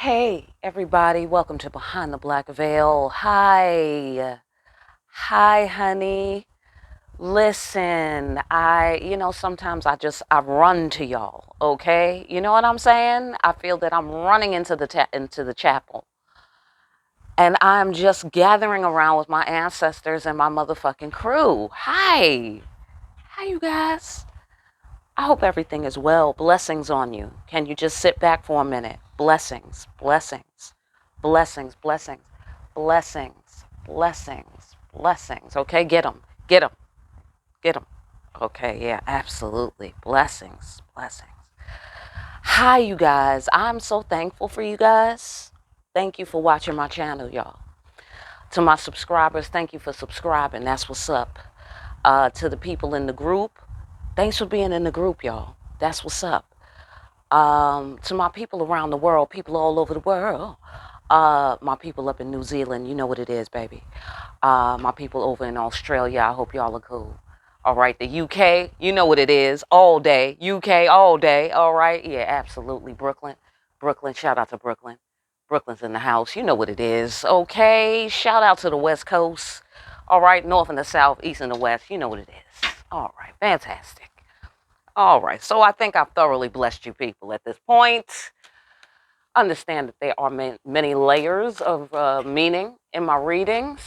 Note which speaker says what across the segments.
Speaker 1: Hey, everybody, welcome to Behind the Black Veil. Hi. Hi, honey. Listen, sometimes I run to y'all, okay? You know what I'm saying? I feel that I'm running into the chapel. And I'm just gathering around with my ancestors and my motherfucking crew. Hi. Hi, you guys. I hope everything is well. Blessings on you. Can you just sit back for a minute? Blessings, blessings, blessings, blessings, blessings, blessings, blessings. Okay, get them, get them, get them. Okay, yeah, absolutely. Blessings, blessings. Hi, you guys. I'm so thankful for you guys. Thank you for watching my channel, y'all. To my subscribers, thank you for subscribing. That's what's up. To the people in the group, thanks for being in the group, y'all. That's what's up. To my people around the world, people all over the world, my people up in New Zealand, you know what it is, baby. My people over in Australia, I hope y'all are cool. All right, the UK, you know what it is, all day. UK, all day, all right? Yeah, absolutely. Brooklyn, shout out to Brooklyn. Brooklyn's in the house, you know what it is, okay? Shout out to the West Coast, all right? North and the South, East and the West, you know what it is. All right, fantastic. All right, so I think I've thoroughly blessed you people at this point. Understand that there are many layers of meaning in my readings.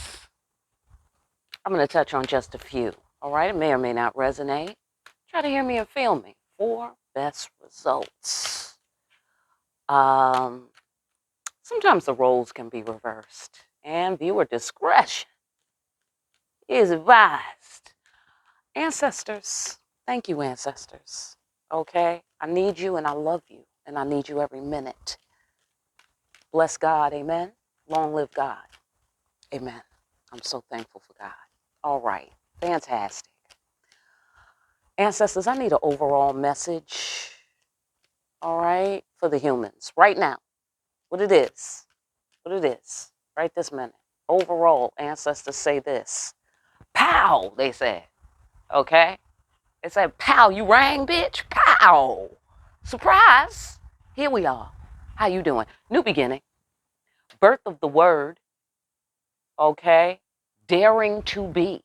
Speaker 1: I'm going to touch on just a few. All right, it may or may not resonate. Try to hear me and feel me. 4 best results. Sometimes the roles can be reversed, and viewer discretion is advised. Ancestors, thank you, ancestors. Okay, I need you and I love you, and I need you every minute. Bless God, amen. Long live God, amen. I'm so thankful for God. All right, fantastic. Ancestors, I need an overall message, all right, for the humans right now. What it is, right this minute. Overall, ancestors say this. Pow, they said, okay? They said, pow, you rang, bitch? Pow. Surprise. Here we are. How you doing? New beginning. Birth of the word, okay? Daring to be.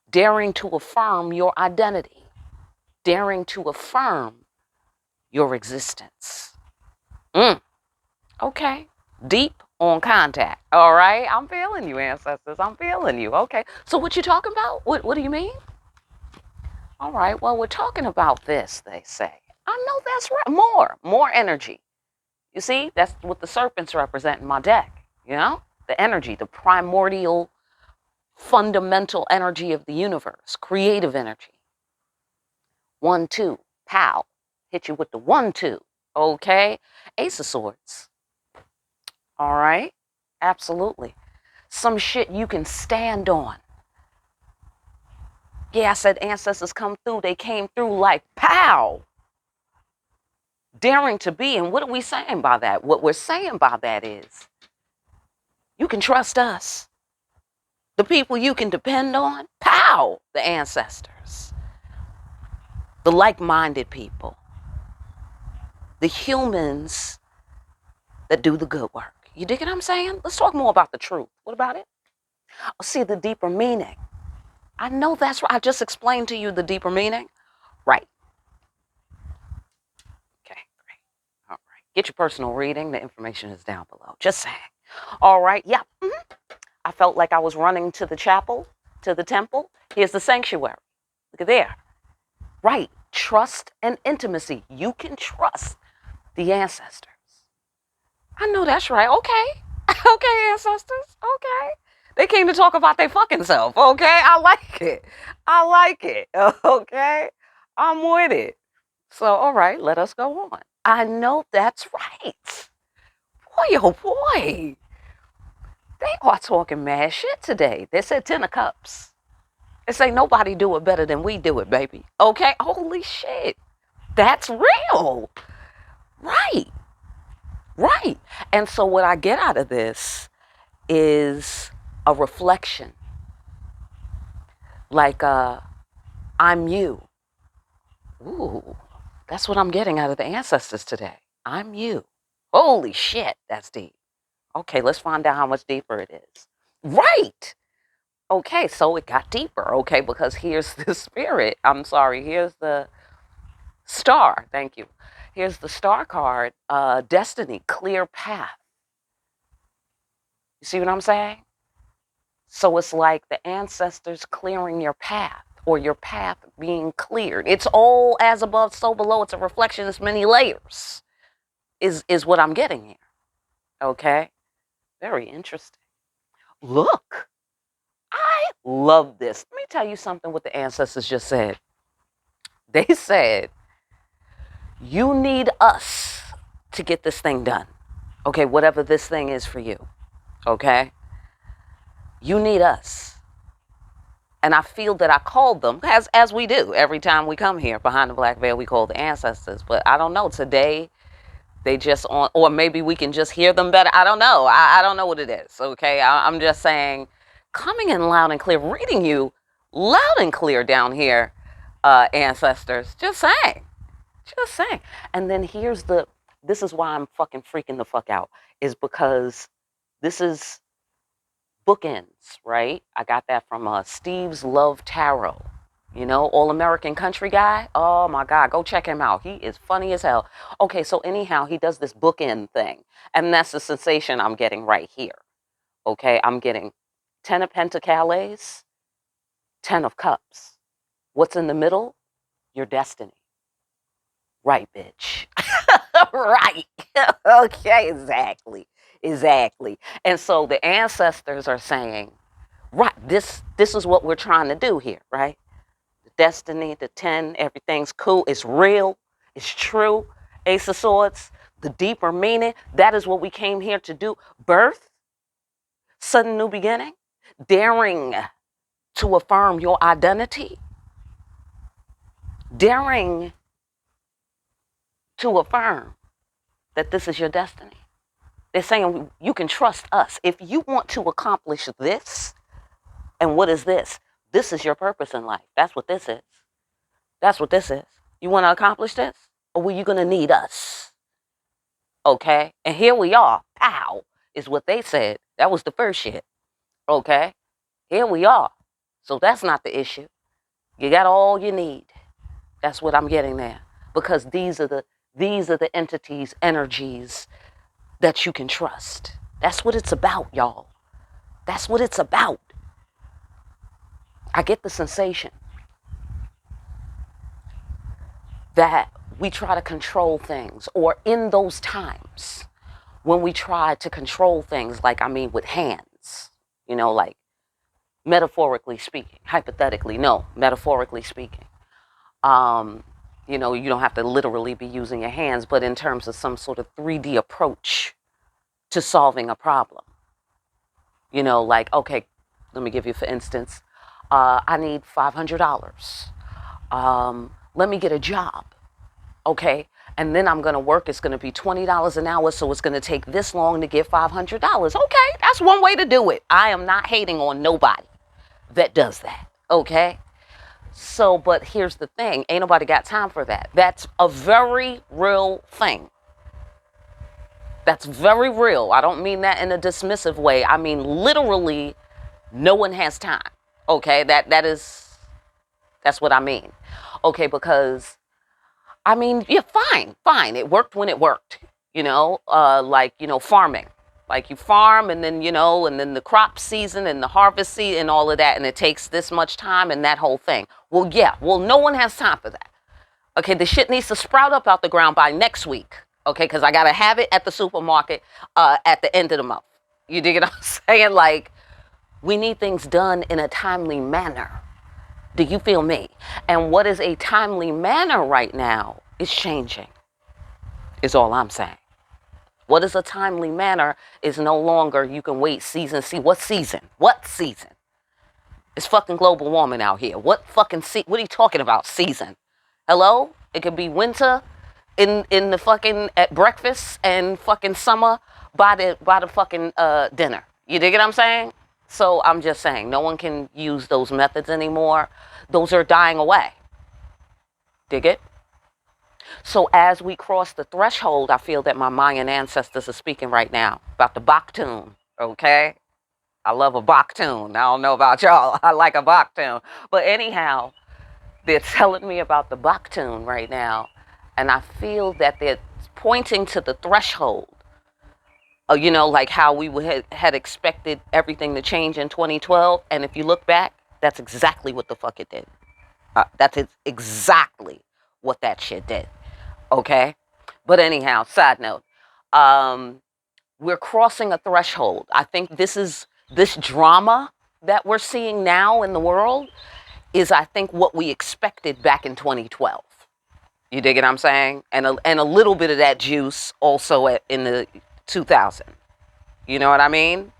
Speaker 1: Daring to affirm your identity. Daring to affirm your existence. Okay. Deep on contact. All right. I'm feeling you, ancestors. I'm feeling you. Okay. So what you talking about? What do you mean? All right. Well, we're talking about this, they say. I know that's right. More energy. You see, that's what the serpents represent in my deck. You know, the energy, the primordial, fundamental energy of the universe, creative energy. 1, 2, pow. Hit you with the 1, 2. Okay. Ace of Swords. All right. Absolutely. Some shit you can stand on. Yeah, I said ancestors come through. They came through like pow. Daring to be. And what are we saying by that? What we're saying by that is you can trust us. The people you can depend on, pow, the ancestors. The like-minded people. The humans that do the good work. You dig what I'm saying? Let's talk more about the truth. What about it? See the deeper meaning. I know that's right. I just explained to you the deeper meaning. Right. Okay, great. All right. Get your personal reading. The information is down below. Just saying. All right. Yeah. I felt like I was running to the chapel, to the temple. Here's the sanctuary. Look at there. Right. Trust and intimacy. You can trust the ancestors. I know that's right. Okay. Okay, ancestors. Okay. They came to talk about their fucking self. Okay. I like it. I like it. Okay. I'm with it. So, all right, let us go on. I know that's right. Boy, oh boy. They are talking mad shit today. They said 10 of cups. They say nobody do it better than we do it, baby. Okay? Holy shit. That's real. Right. Right. And so what I get out of this is a reflection. Like, I'm you. Ooh, that's what I'm getting out of the ancestors today. I'm you. Holy shit, that's deep. Okay, let's find out how much deeper it is. Right. Okay, so it got deeper. Okay, because here's the spirit. I'm sorry, here's the star. Thank you. Here's the star card. Destiny, clear path. You see what I'm saying? So it's like the ancestors clearing your path, or your path being cleared. It's all as above, so below. It's a reflection. It's many layers. Is what I'm getting here. Okay? Very interesting. Look, I love this. Let me tell you something what the ancestors just said. They said, you need us to get this thing done. Okay, whatever this thing is for you. Okay? You need us. And I feel that I called them, as we do every time we come here behind the black veil, we call the ancestors. But I don't know, today they just on, or maybe we can just hear them better. I don't know. I don't know what it is. Okay, I'm just saying, coming in loud and clear, reading you loud and clear down here, ancestors. Just saying. Just saying. And then this is why I'm fucking freaking the fuck out, is because this is bookends, right? I got that from Steve's Love Tarot. You know, all-American country guy. Oh my God, go check him out. He is funny as hell. Okay, so anyhow, he does this bookend thing. And that's the sensation I'm getting right here. Okay, I'm getting 10 of Pentacles, 10 of Cups. What's in the middle? Your destiny. Right, bitch. Right. Okay, exactly. Exactly. And so the ancestors are saying, right, this is what we're trying to do here, right? The destiny, the 10, everything's cool. It's real. It's true. Ace of Swords, the deeper meaning, that is what we came here to do. Birth, sudden new beginning, daring to affirm your identity, daring to affirm that this is your destiny. They're saying you can trust us. If you want to accomplish this, and what is this? This is your purpose in life. That's what this is. That's what this is. You want to accomplish this? Or were you going to need us? Okay? And here we are. Pow, is what they said. That was the first shit. Okay? Here we are. So that's not the issue. You got all you need. That's what I'm getting there. Because these are the entities, energies that you can trust. That's what it's about, y'all. That's what it's about. I get the sensation that we try to control things, or in those times when we try to control things, like, I mean, with hands, you know, like metaphorically speaking, hypothetically, no, metaphorically speaking. You know, you don't have to literally be using your hands, but in terms of some sort of 3D approach to solving a problem. You know, like, okay, let me give you, for instance, I need $500. Let me get a job, okay? And then I'm going to work. It's going to be $20 an hour, so it's going to take this long to get $500. Okay, that's one way to do it. I am not hating on nobody that does that, okay? So, but here's the thing. Ain't nobody got time for that. That's a very real thing. That's very real. I don't mean that in a dismissive way. I mean, literally, no one has time. Okay, that's what I mean. Okay, because, I mean, yeah, fine. It worked when it worked. You know, like, you know, farming. Like, you farm, and then, you know, and then the crop season and the harvest season and all of that, and it takes this much time and that whole thing. Well, yeah, well, no one has time for that. Okay, the shit needs to sprout up out the ground by next week. Okay, because I got to have it at the supermarket at the end of the month. You dig what I'm saying? Like, we need things done in a timely manner. Do you feel me? And what is a timely manner right now is changing, is all I'm saying. What is a timely manner is no longer, you can wait season, see what season? What season? It's fucking global warming out here. What fucking what are you talking about, season? Hello? It could be winter in the fucking at breakfast, and fucking summer by the fucking dinner. You dig what I'm saying? So I'm just saying, no one can use those methods anymore. Those are dying away. Dig it? So as we cross the threshold, I feel that my Mayan ancestors are speaking right now about the Bach tune, okay? I love a Bach tune. I don't know about y'all. I like a Bach tune. But anyhow, they're telling me about the Bach tune right now. And I feel that they're pointing to the threshold. Like how we had expected everything to change in 2012. And if you look back, that's exactly what the fuck it did. That's exactly what that shit did. Okay? But anyhow, side note. We're crossing a threshold. I think this drama that we're seeing now in the world is, I think, what we expected back in 2012. You dig what I'm saying? And a little bit of that juice also in the 2000. You know what I mean?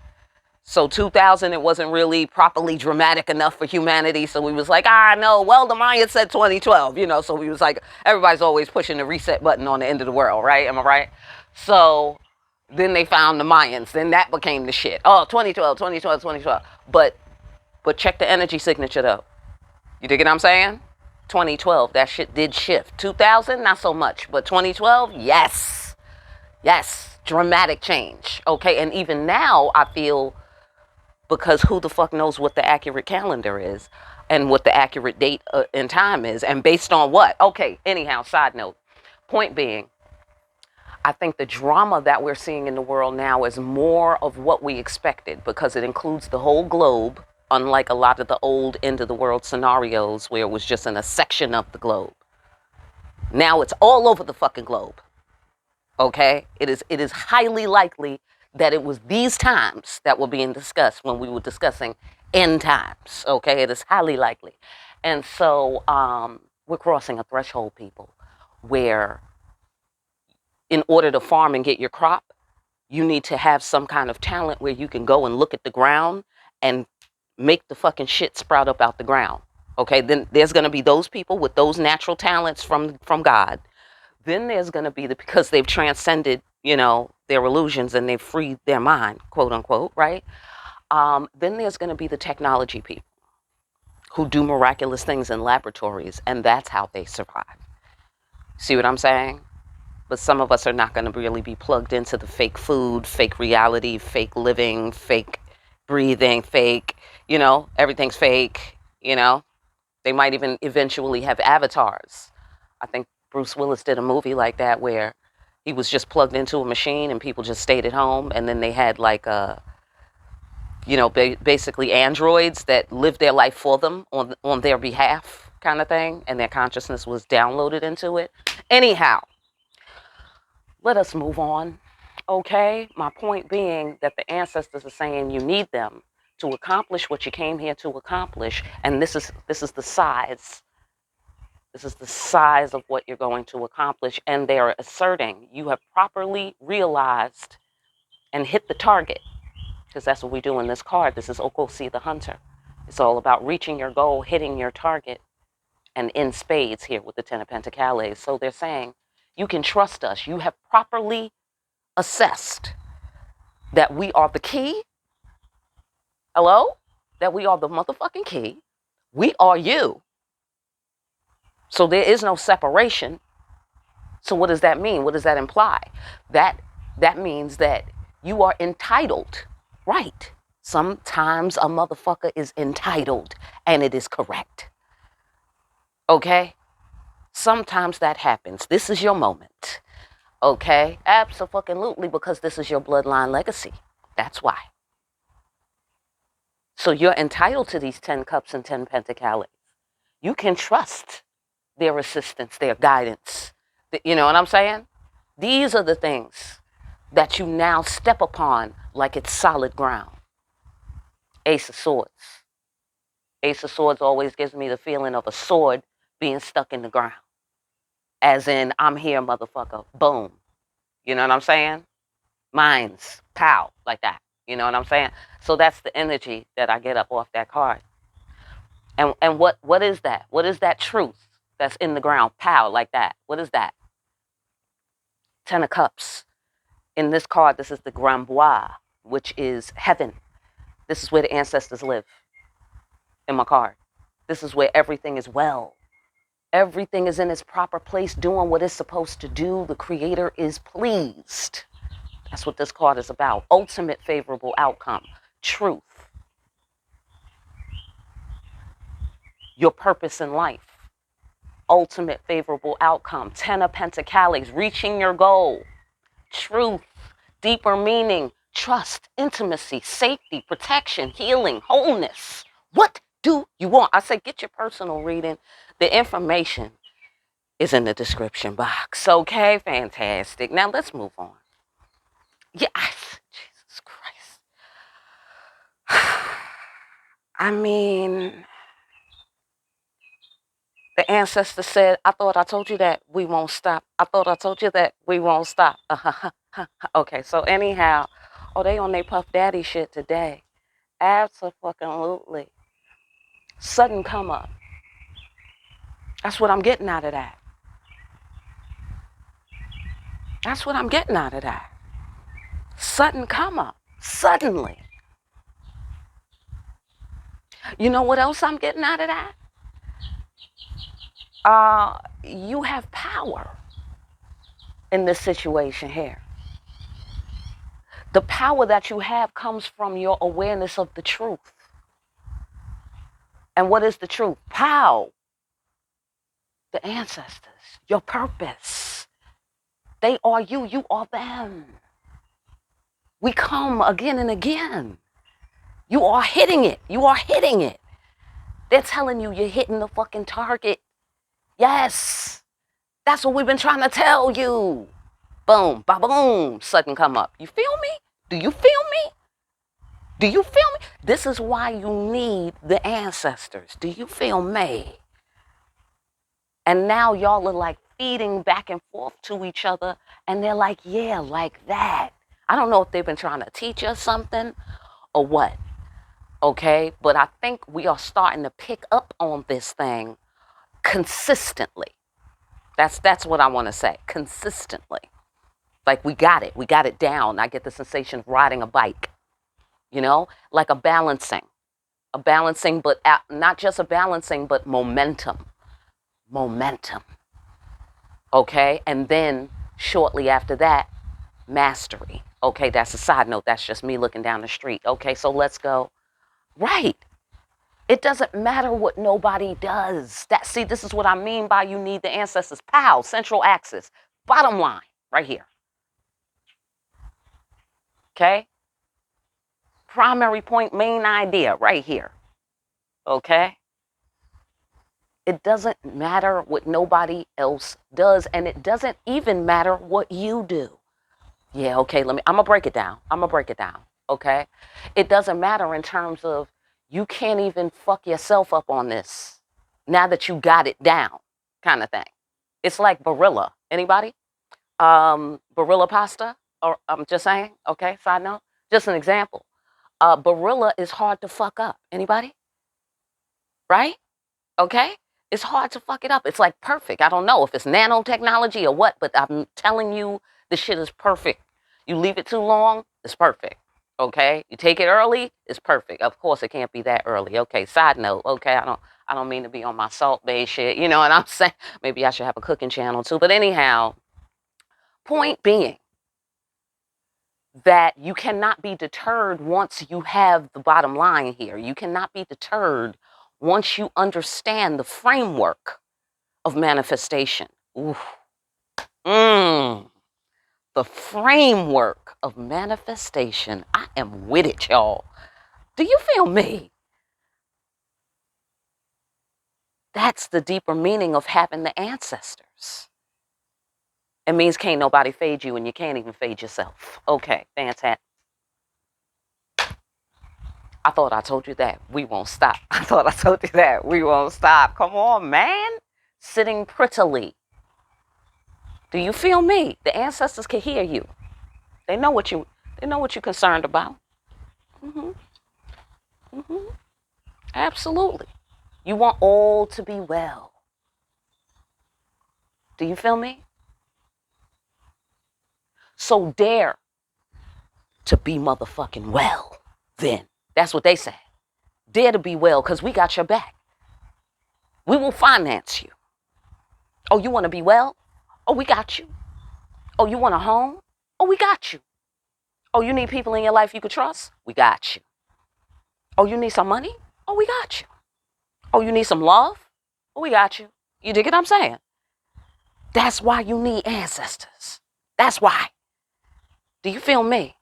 Speaker 1: So 2000, it wasn't really properly dramatic enough for humanity. So we was like, no, well, the Mayans said 2012, so we was like, everybody's always pushing the reset button on the end of the world, right? Am I right? So then they found the Mayans. Then that became the shit. Oh, 2012, 2012, 2012. But check the energy signature, though. You dig what I'm saying? 2012, that shit did shift. 2000, not so much. But 2012, yes. Yes. Dramatic change. Okay. And even now, I feel, because who the fuck knows what the accurate calendar is and what the accurate date and time is, and based on what? Okay. Anyhow, side note. Point being, I think the drama that we're seeing in the world now is more of what we expected, because it includes the whole globe, unlike a lot of the old end of the world scenarios where it was just in a section of the globe. Now it's all over the fucking globe. Okay? It is highly likely that it was these times that were being discussed when we were discussing end times. Okay? It is highly likely. And so we're crossing a threshold, people, where in order to farm and get your crop, you need to have some kind of talent where you can go and look at the ground and make the fucking shit sprout up out the ground. Okay, then there's going to be those people with those natural talents from God. Then there's going to be because they've transcended, their illusions, and they've freed their mind, quote unquote, right? Then there's going to be the technology people who do miraculous things in laboratories, and that's how they survive. See what I'm saying? But some of us are not going to really be plugged into the fake food, fake reality, fake living, fake breathing, fake, everything's fake, They might even eventually have avatars. I think Bruce Willis did a movie like that where he was just plugged into a machine and people just stayed at home, and then they had like basically androids that lived their life for them on their behalf, kind of thing, and their consciousness was downloaded into it. Anyhow, let us move on. Okay? My point being that the ancestors are saying you need them to accomplish what you came here to accomplish, and this is the size. This is the size of what you're going to accomplish, and they are asserting you have properly realized and hit the target, because that's what we do in this card. This is Okosi the Hunter. It's all about reaching your goal, hitting your target, and in spades here with the Ten of Pentacles. So they're saying you can trust us. You have properly assessed that we are the key. Hello? That we are the motherfucking key. We are you. So there is no separation. So what does that mean? What does that imply? That means that you are entitled. Right. Sometimes a motherfucker is entitled, and it is correct. Okay? Sometimes that happens. This is your moment. Okay? Absolutely, because this is your bloodline legacy. That's why. So you're entitled to these 10 cups and 10 pentacles. You can trust their assistance, their guidance. You know what I'm saying? These are the things that you now step upon like it's solid ground. Ace of Swords. Ace of Swords always gives me the feeling of a sword being stuck in the ground. As in, I'm here, motherfucker. Boom. You know what I'm saying? Mines. Pow. Like that. You know what I'm saying? So that's the energy that I get up off that card. And what is that? What is that truth that's in the ground? Pow. Like that. What is that? 10 of Cups. In this card, this is the Grand Bois, which is heaven. This is where the ancestors live in my card. This is where everything is well. Everything is in its proper place, doing what it's supposed to do. The Creator is pleased. That's what this card is about. Ultimate favorable outcome. Truth. Your purpose in life. Ultimate favorable outcome. 10 of Pentacles. Reaching your goal. Truth. Deeper meaning. Trust. Intimacy. Safety. Protection. Healing. Wholeness. What do you want? I say get your personal reading. The information is in the description box. Okay, fantastic. Now let's move on. Yeah, Jesus Christ. I mean, the ancestor said, I thought I told you that we won't stop. I thought I told you that we won't stop. Okay, so anyhow, oh, they on their Puff Daddy shit today. Absolutely. Sudden come up. That's what I'm getting out of that. That's what I'm getting out of that. Sudden come up. Suddenly. You know what else I'm getting out of that? You have power in this situation here. The power that you have comes from your awareness of the truth. And what is the truth? Pow. The ancestors. Your purpose. They are you. You are them. We come again and again. You are hitting it. You are hitting it. They're telling you you're hitting the fucking target. Yes. That's what we've been trying to tell you. Boom, ba-boom, sudden come up. You feel me? Do you feel me? Do you feel me? This is why you need the ancestors. Do you feel me? And now y'all are like feeding back and forth to each other. And they're like, yeah, like that. I don't know if they've been trying to teach us something or what. Okay, but I think we are starting to pick up on this thing consistently. That's what I want to say. Consistently. Like we got it down. I get the sensation of riding a bike, you know, like a balancing, but not just a balancing, but momentum, okay? And then shortly after that, mastery. Okay, that's a side note. That's just me looking down the street. Okay, so let's go. Right. It doesn't matter what nobody does. See, this is what I mean by you need the ancestors. Pow, central axis, bottom line, right here. Okay? Primary point, main idea, right here. Okay? It doesn't matter what nobody else does, and it doesn't even matter what you do. Yeah, okay, I'm gonna break it down. Okay? It doesn't matter in terms of you can't even fuck yourself up on this now that you got it down, kind of thing. It's like Barilla. Anybody? Barilla pasta? Or I'm just saying, okay, side note. Just an example. Barilla is hard to fuck up. Anybody? Right? Okay? It's hard to fuck it up. It's like perfect. I don't know if it's nanotechnology or what, but I'm telling you, the shit is perfect. You leave it too long, it's perfect. Okay? You take it early, it's perfect. Of course, it can't be that early. Okay, side note. Okay, I don't mean to be on my Salt Bay shit. You know what I'm saying? Maybe I should have a cooking channel too. But anyhow, point being that you cannot be deterred once you have the bottom line here. You cannot be deterred once you understand the framework of manifestation. Ooh. The framework of manifestation. I am with it, y'all. Do you feel me? That's the deeper meaning of having the ancestors. It means can't nobody fade you and you can't even fade yourself. Okay, fantastic. I thought I told you that. We won't stop. I thought I told you that. We won't stop. Come on, man. Sitting prettily. Do you feel me? The ancestors can hear you. They know what you're concerned about. Absolutely. You want all to be well. Do you feel me? So dare to be motherfucking well, then. That's what they say. Dare to be well, because we got your back. We will finance you. Oh, you want to be well? Oh, we got you. Oh, you want a home? Oh, we got you. Oh, you need people in your life you could trust? We got you. Oh, you need some money? Oh, we got you. Oh, you need some love? Oh, we got you. You dig what I'm saying? That's why you need ancestors. That's why. Do you feel me?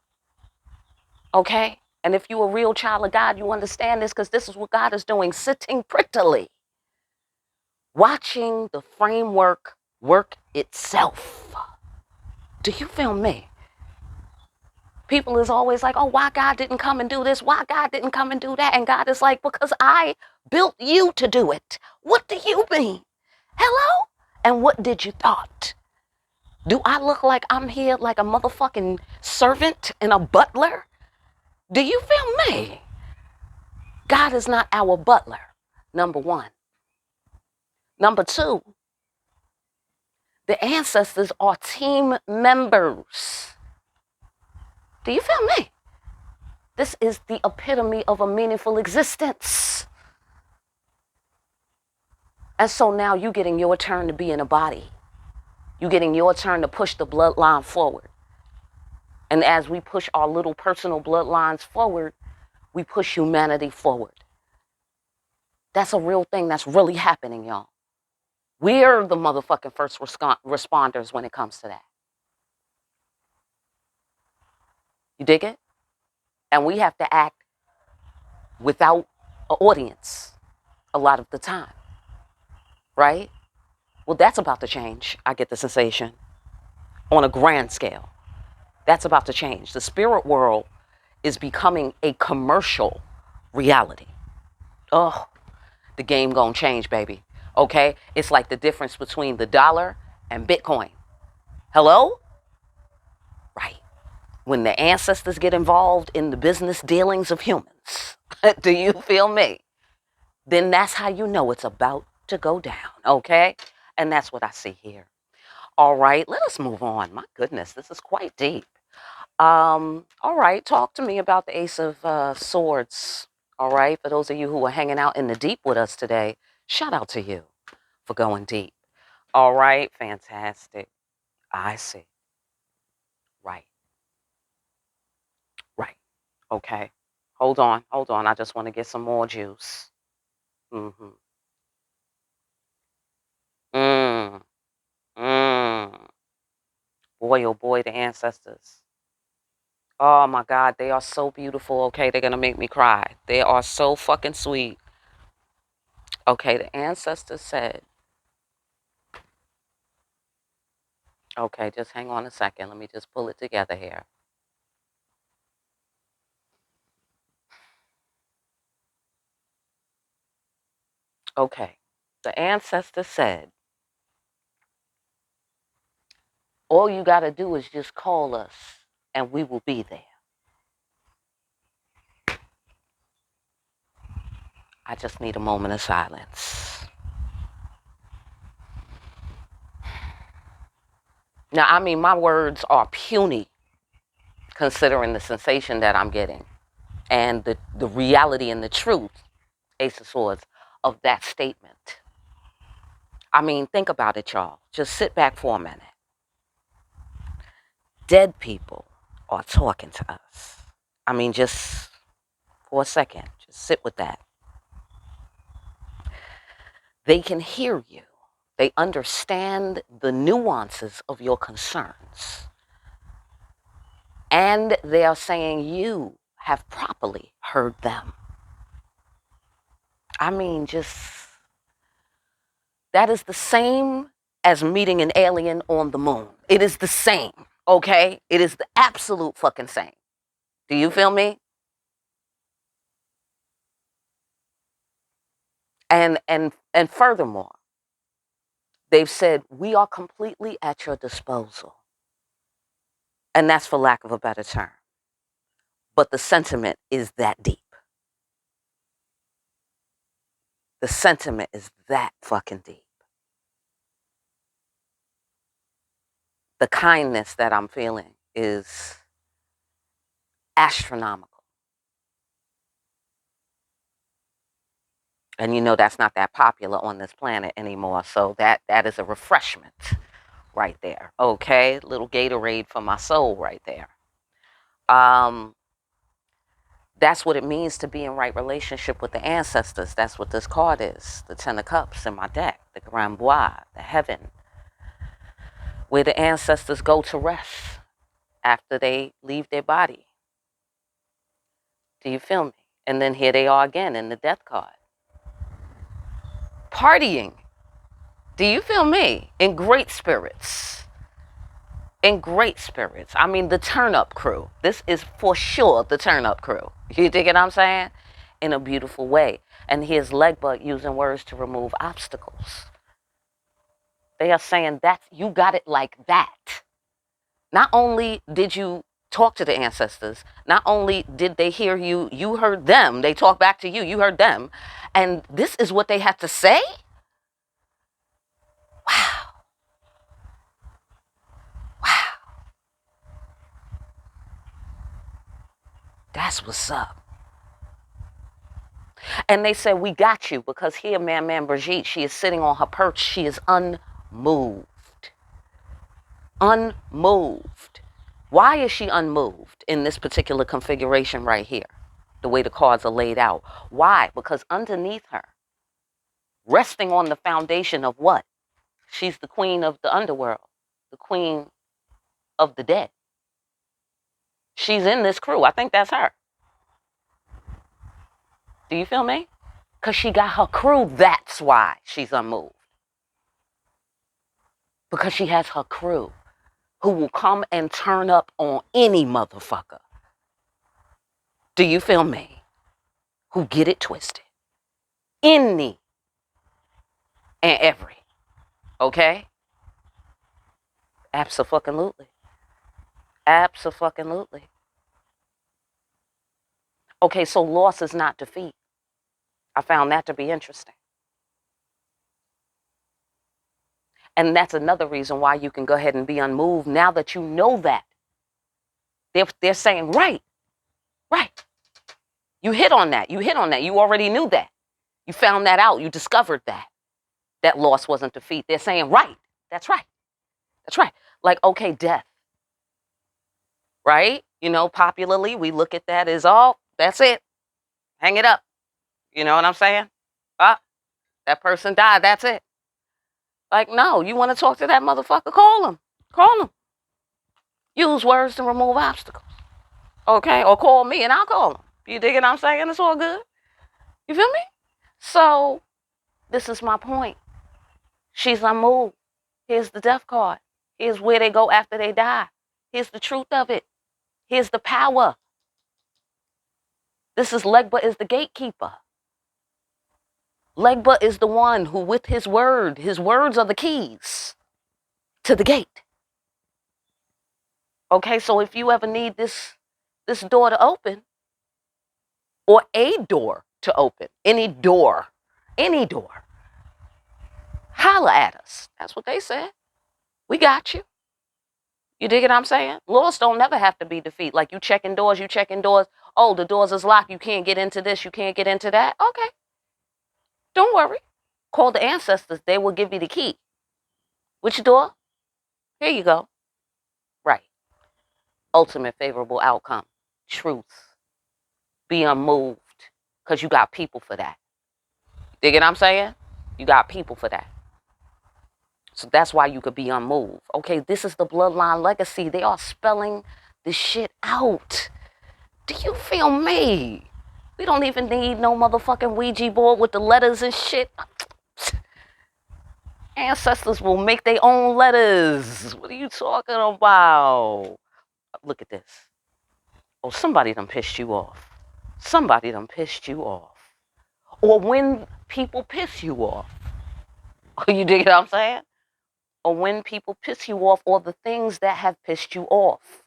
Speaker 1: Okay? And if you're a real child of God, you understand this because this is what God is doing, sitting prettily, watching the framework work itself. Do you feel me? People is always like, oh, why God didn't come and do this? Why God didn't come and do that? And God is like, because I built you to do it. What do you mean? Hello? And what did you thought? Do I look like I'm here like a motherfucking servant and a butler? Do you feel me? God is not our butler, number one. Number two, the ancestors are team members. Do you feel me? This is the epitome of a meaningful existence. And so now you're getting your turn to be in a body. You're getting your turn to push the bloodline forward. And as we push our little personal bloodlines forward, we push humanity forward. That's a real thing that's really happening, y'all. We're the motherfucking first responders when it comes to that. You dig it? And we have to act without an audience a lot of the time. Right? Well, that's about to change. I get the sensation. On a grand scale. That's about to change. The spirit world is becoming a commercial reality. Oh, the game gonna change, baby. Okay? It's like the difference between the dollar and Bitcoin. Hello? Right. When the ancestors get involved in the business dealings of humans, do you feel me? Then that's how you know it's about to go down, okay? And that's what I see here. All right, let us move on. My goodness, this is quite deep. All right, talk to me about the Ace of Swords. All right, for those of you who are hanging out in the deep with us today, shout out to you for going deep. All right, fantastic. I see. Right, right. Okay. Hold on, hold on. I just want to get some more juice. Mm-hmm. Mm, mm. Boy, oh boy, the ancestors. Oh my God, they are so beautiful. Okay, they're gonna make me cry. They are so fucking sweet. Okay, the ancestors said, okay, just hang on a second. Let me just pull it together here. Okay, the ancestors said, all you gotta do is just call us and we will be there. I just need a moment of silence. Now, I mean, my words are puny considering the sensation that I'm getting and the reality and the truth, Ace of Swords, of that statement. I mean, think about it, y'all. Just sit back for a minute. Dead people are talking to us. I mean, just for a second, just sit with that. They can hear you. They understand the nuances of your concerns. And they are saying you have properly heard them. I mean, just, that is the same as meeting an alien on the moon. It is the same, okay? It is the absolute fucking same. Do you feel me? And furthermore, they've said, we are completely at your disposal. And that's for lack of a better term. But the sentiment is that deep. The sentiment is that fucking deep. The kindness that I'm feeling is astronomical. And you know that's not that popular on this planet anymore. So that is a refreshment right there. Okay, little Gatorade for my soul right there. That's what it means to be in right relationship with the ancestors. That's what this card is. The Ten of Cups in my deck. The Grand Bois, the heaven. Where the ancestors go to rest after they leave their body. Do you feel me? And then here they are again in the death card. Partying. Do you feel me? In great spirits. In great spirits. I mean, the turn-up crew. This is for sure the turn-up crew. You dig what I'm saying? In a beautiful way. And here's Legbut using words to remove obstacles. They are saying that you got it like that. Not only did you talk to the ancestors, not only did they hear you, you heard them. They talked back to you, you heard them. And this is what they had to say? Wow. Wow. That's what's up. And they said, we got you, because here, Man Brigitte, she is sitting on her perch. She is unmoved. Unmoved. Why is she unmoved in this particular configuration right here? The way the cards are laid out. Why? Because underneath her, resting on the foundation of what? She's the queen of the underworld. The queen of the dead. She's in this crew. I think that's her. Do you feel me? Because she got her crew. That's why she's unmoved. Because she has her crew who will come and turn up on any motherfucker. Do you feel me? Who get it twisted. Any and every. Okay? Abso-fucking-lutely. Abso-fucking-lutely. Okay, so loss is not defeat. I found that to be interesting. And that's another reason why you can go ahead and be unmoved now that you know that. They're saying, right. You hit on that. You already knew that. You found that out. You discovered that. That loss wasn't defeat. They're saying, right. That's right. Like, okay, death. Right? You know, popularly, we look at that as, oh, that's it. Hang it up. You know what I'm saying? That person died. That's it. Like, no, you want to talk to that motherfucker? Call him. Use words to remove obstacles. Okay? Or call me and I'll call him. You dig what I'm saying? It's all good. You feel me? So, this is my point. She's unmoved. Here's the death card. Here's where they go after they die. Here's the truth of it. Here's the power. This is Legba is the gatekeeper. Legba is the one who, with his words are the keys to the gate. Okay, so if you ever need this door to open, or a door to open, any door, holla at us. That's what they said. We got you. You dig what I'm saying? Loss don't never have to be defeat. Like you checking doors. Oh, the doors is locked. You can't get into this. You can't get into that. Okay. Don't worry. Call the ancestors. They will give you the key. Which door? Here you go. Right. Ultimate favorable outcome. Truth. Be unmoved. Because you got people for that. Dig what I'm saying? You got people for that. So that's why you could be unmoved. Okay, this is the bloodline legacy. They are spelling this shit out. Do you feel me? We don't even need no motherfucking Ouija board with the letters and shit. Ancestors will make their own letters. What are you talking about? Look at this. Oh, somebody done pissed you off. Or when people piss you off. You dig what I'm saying? Or when people piss you off, or the things that have pissed you off.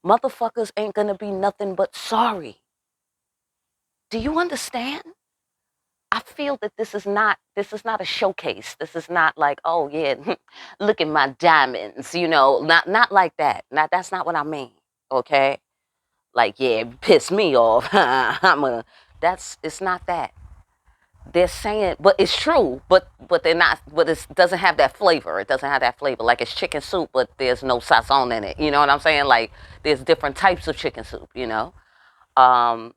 Speaker 1: Motherfuckers ain't gonna be nothing but sorry. Do you understand? I feel that this is not a showcase. This is not like, oh yeah, look at my diamonds, not like that. Now that's not what I mean. Okay? Like, yeah, piss me off. It's not that. They're saying, but it's true, but they're not, but it doesn't have that flavor. It doesn't have that flavor. Like it's chicken soup, but there's no sazon in it. You know what I'm saying? Like there's different types of chicken soup, you know? Um,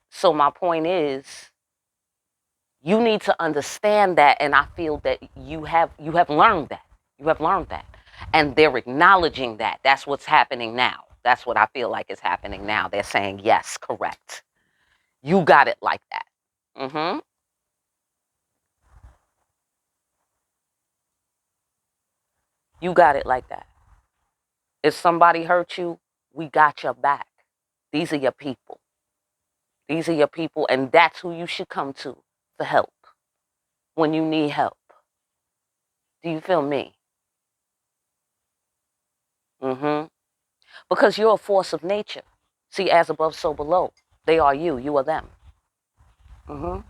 Speaker 1: so my point is, you need to understand that, and I feel that you have learned that. You have learned that. And they're acknowledging that. That's what's happening now. That's what I feel like is happening now. They're saying, yes, correct. You got it like that. Mm-hmm. You got it like that. If somebody hurt you, we got your back. These are your people. These are your people, and that's who you should come to for help when you need help. Do you feel me? Mm-hmm. Because you're a force of nature. See, as above, so below. They are you. You are them. Mm-hmm.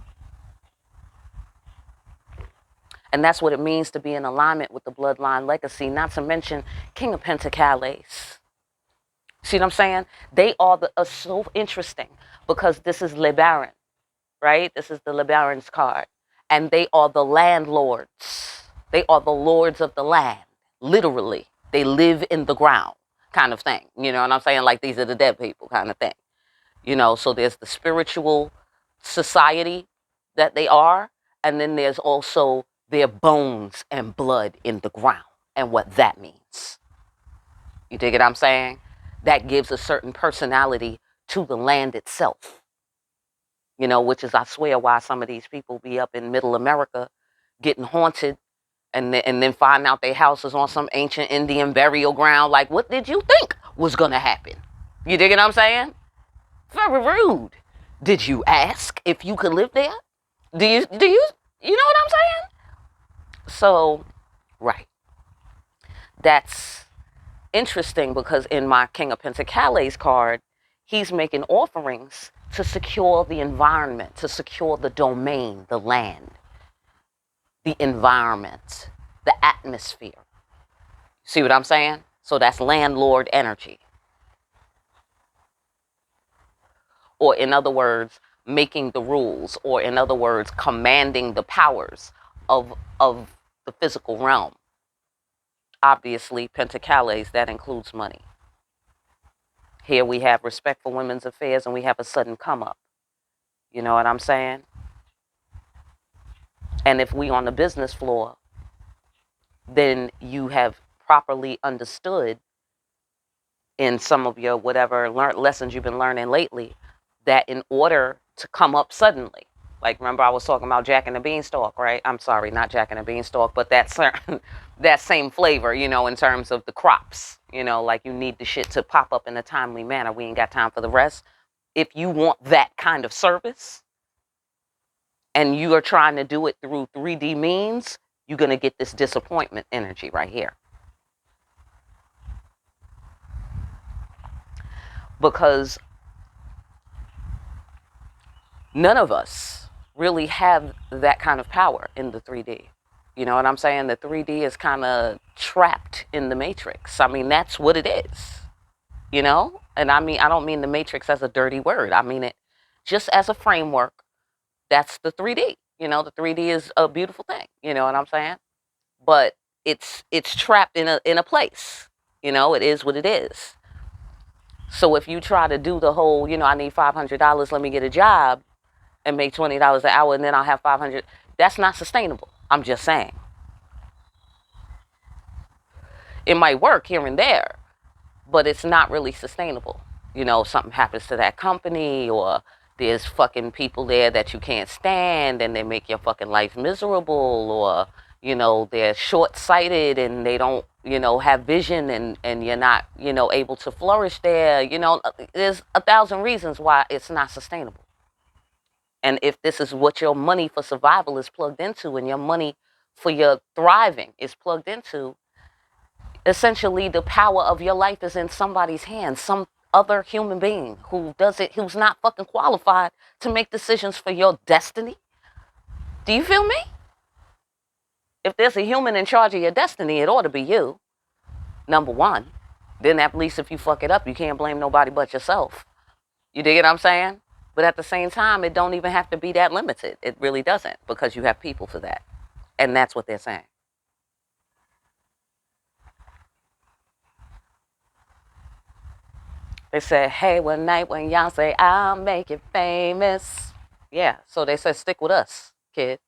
Speaker 1: And that's what it means to be in alignment with the bloodline legacy, not to mention King of Pentacles. See what I'm saying? They are so interesting because this is Le Baron, right? This is the Le Baron's card. And they are the landlords. They are the lords of the land, literally. They live in the ground kind of thing. You know what I'm saying? Like these are the dead people kind of thing. You know, so there's the spiritual society that they are, and then there's also their bones and blood in the ground and what that means. You dig what I'm saying? That gives a certain personality to the land itself. You know, which is, I swear, why some of these people be up in middle America getting haunted and then find out their house is on some ancient Indian burial ground. Like, what did you think was going to happen? You dig what I'm saying? Very rude. Did you ask if you could live there? You know what I'm saying? So, right. That's interesting because in my King of Pentacles card, he's making offerings to secure the environment, to secure the domain, the land, the environment, the atmosphere. See what I'm saying? So that's landlord energy. Or in other words, making the rules, or in other words, commanding the powers of the physical realm. Obviously, Pentacles, that includes money. Here we have respect for women's affairs, and we have a sudden come up. You know what I'm saying? And if we on the business floor, then you have properly understood in some of your whatever lessons you've been learning lately, that in order to come up suddenly, like remember I was talking about Jack and the Beanstalk, right? I'm sorry, not Jack and the Beanstalk, but that that same flavor, you know, in terms of the crops, you know, like you need the shit to pop up in a timely manner. We ain't got time for the rest. If you want that kind of service and you are trying to do it through 3D means, you're going to get this disappointment energy right here. Because none of us really have that kind of power in the 3D. You know what I'm saying? The 3D is kind of trapped in the matrix. I mean, that's what it is. You know? And I mean, I don't mean the matrix as a dirty word. I mean it just as a framework. That's the 3D. You know, the 3D is a beautiful thing. You know what I'm saying? But it's trapped in a place. You know, it is what it is. So if you try to do the whole, you know, I need $500, let me get a job and make $20 an hour and then I'll have 500, that's not sustainable. I'm just saying. It might work here and there, but it's not really sustainable. You know, if something happens to that company, or there's fucking people there that you can't stand and they make your fucking life miserable, or, you know, they're short-sighted and they don't, you know, have vision, and you're not, you know, able to flourish there. You know, there's 1,000 reasons why it's not sustainable. And if this is what your money for survival is plugged into, and your money for your thriving is plugged into, essentially the power of your life is in somebody's hands, some other human being who does it, who's not fucking qualified to make decisions for your destiny. Do you feel me? If there's a human in charge of your destiny, it ought to be you, number one. Then at least if you fuck it up, you can't blame nobody but yourself. You dig what I'm saying? But at the same time, it don't even have to be that limited. It really doesn't, because you have people for that. And that's what they're saying. They said, hey, one night when y'all say, I'll make it famous. Yeah, so they said, stick with us, kid.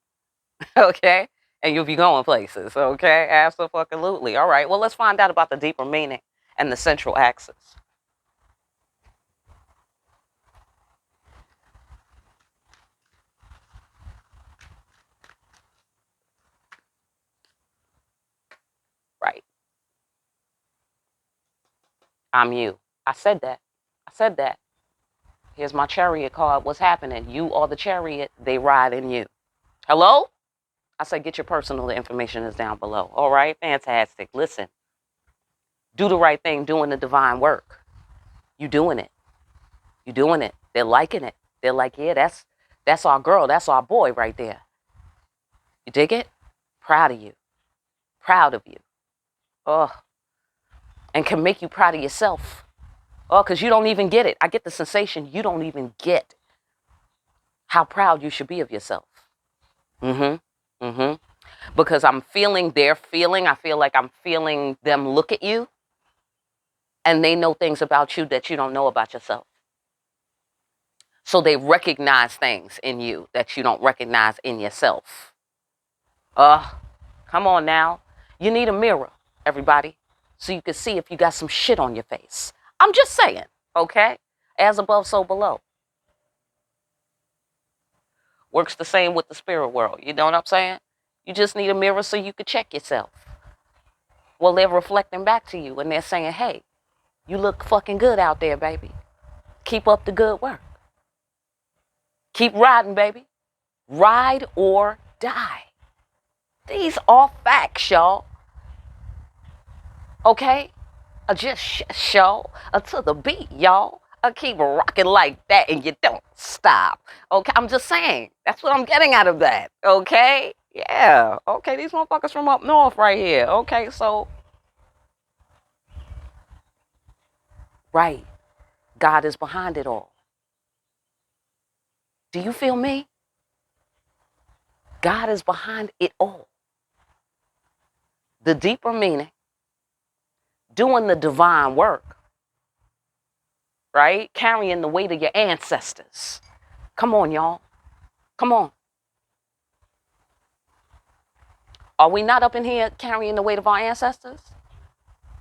Speaker 1: Okay? And you'll be going places, okay? Absolutely. All right, well, let's find out about the deeper meaning and the central axis. Right. I'm you. I said that. I said that. Here's my chariot card. What's happening? You are the chariot. They ride in you. Hello? I said, get your personal information is down below. All right? Fantastic. Listen. Do the right thing, doing the divine work. You doing it. You doing it. They're liking it. They're like, yeah, that's our girl. That's our boy right there. You dig it? Proud of you. Proud of you. Oh. And can make you proud of yourself. Oh, because you don't even get it. I get the sensation you don't even get how proud you should be of yourself. Mm-hmm. Mm-hmm. Because I'm feeling their feeling. I feel like I'm feeling them look at you. And they know things about you that you don't know about yourself. So they recognize things in you that you don't recognize in yourself. Come on now. You need a mirror, everybody, so you can see if you got some shit on your face. I'm just saying, okay? As above, so below. Works the same with the spirit world. You know what I'm saying? You just need a mirror so you can check yourself. Well, they're reflecting back to you and they're saying, hey, you look fucking good out there, baby. Keep up the good work. Keep riding, baby. Ride or die. These are facts, y'all. Okay? Just show to the beat, y'all. Keep rocking like that and you don't stop. Okay? I'm just saying. That's what I'm getting out of that. Okay? Yeah. Okay, these motherfuckers from up north right here. Okay, so. Right. God is behind it all. Do you feel me? God is behind it all. The deeper meaning, doing the divine work, right? Carrying the weight of your ancestors. Come on, y'all. Come on. Are we not up in here carrying the weight of our ancestors?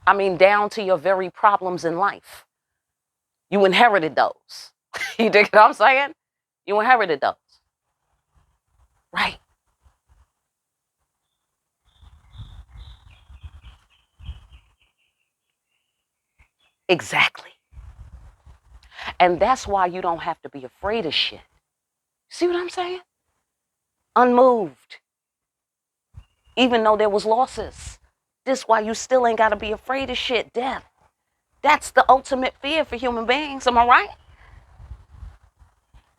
Speaker 1: I mean, down to your very problems in life. You inherited those. You dig what I'm saying? You inherited those. Right. Exactly. And that's why you don't have to be afraid of shit. See what I'm saying? Unmoved. Even though there was losses. This why you still ain't got to be afraid of shit. Death. That's the ultimate fear for human beings. Am I right?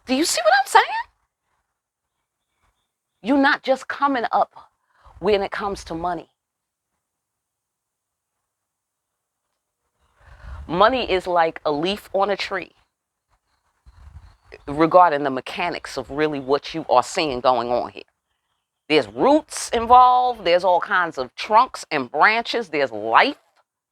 Speaker 1: Do you see what I'm saying? You're not just coming up when it comes to money. Money is like a leaf on a tree regarding the mechanics of really what you are seeing going on here. There's roots involved. There's all kinds of trunks and branches. There's life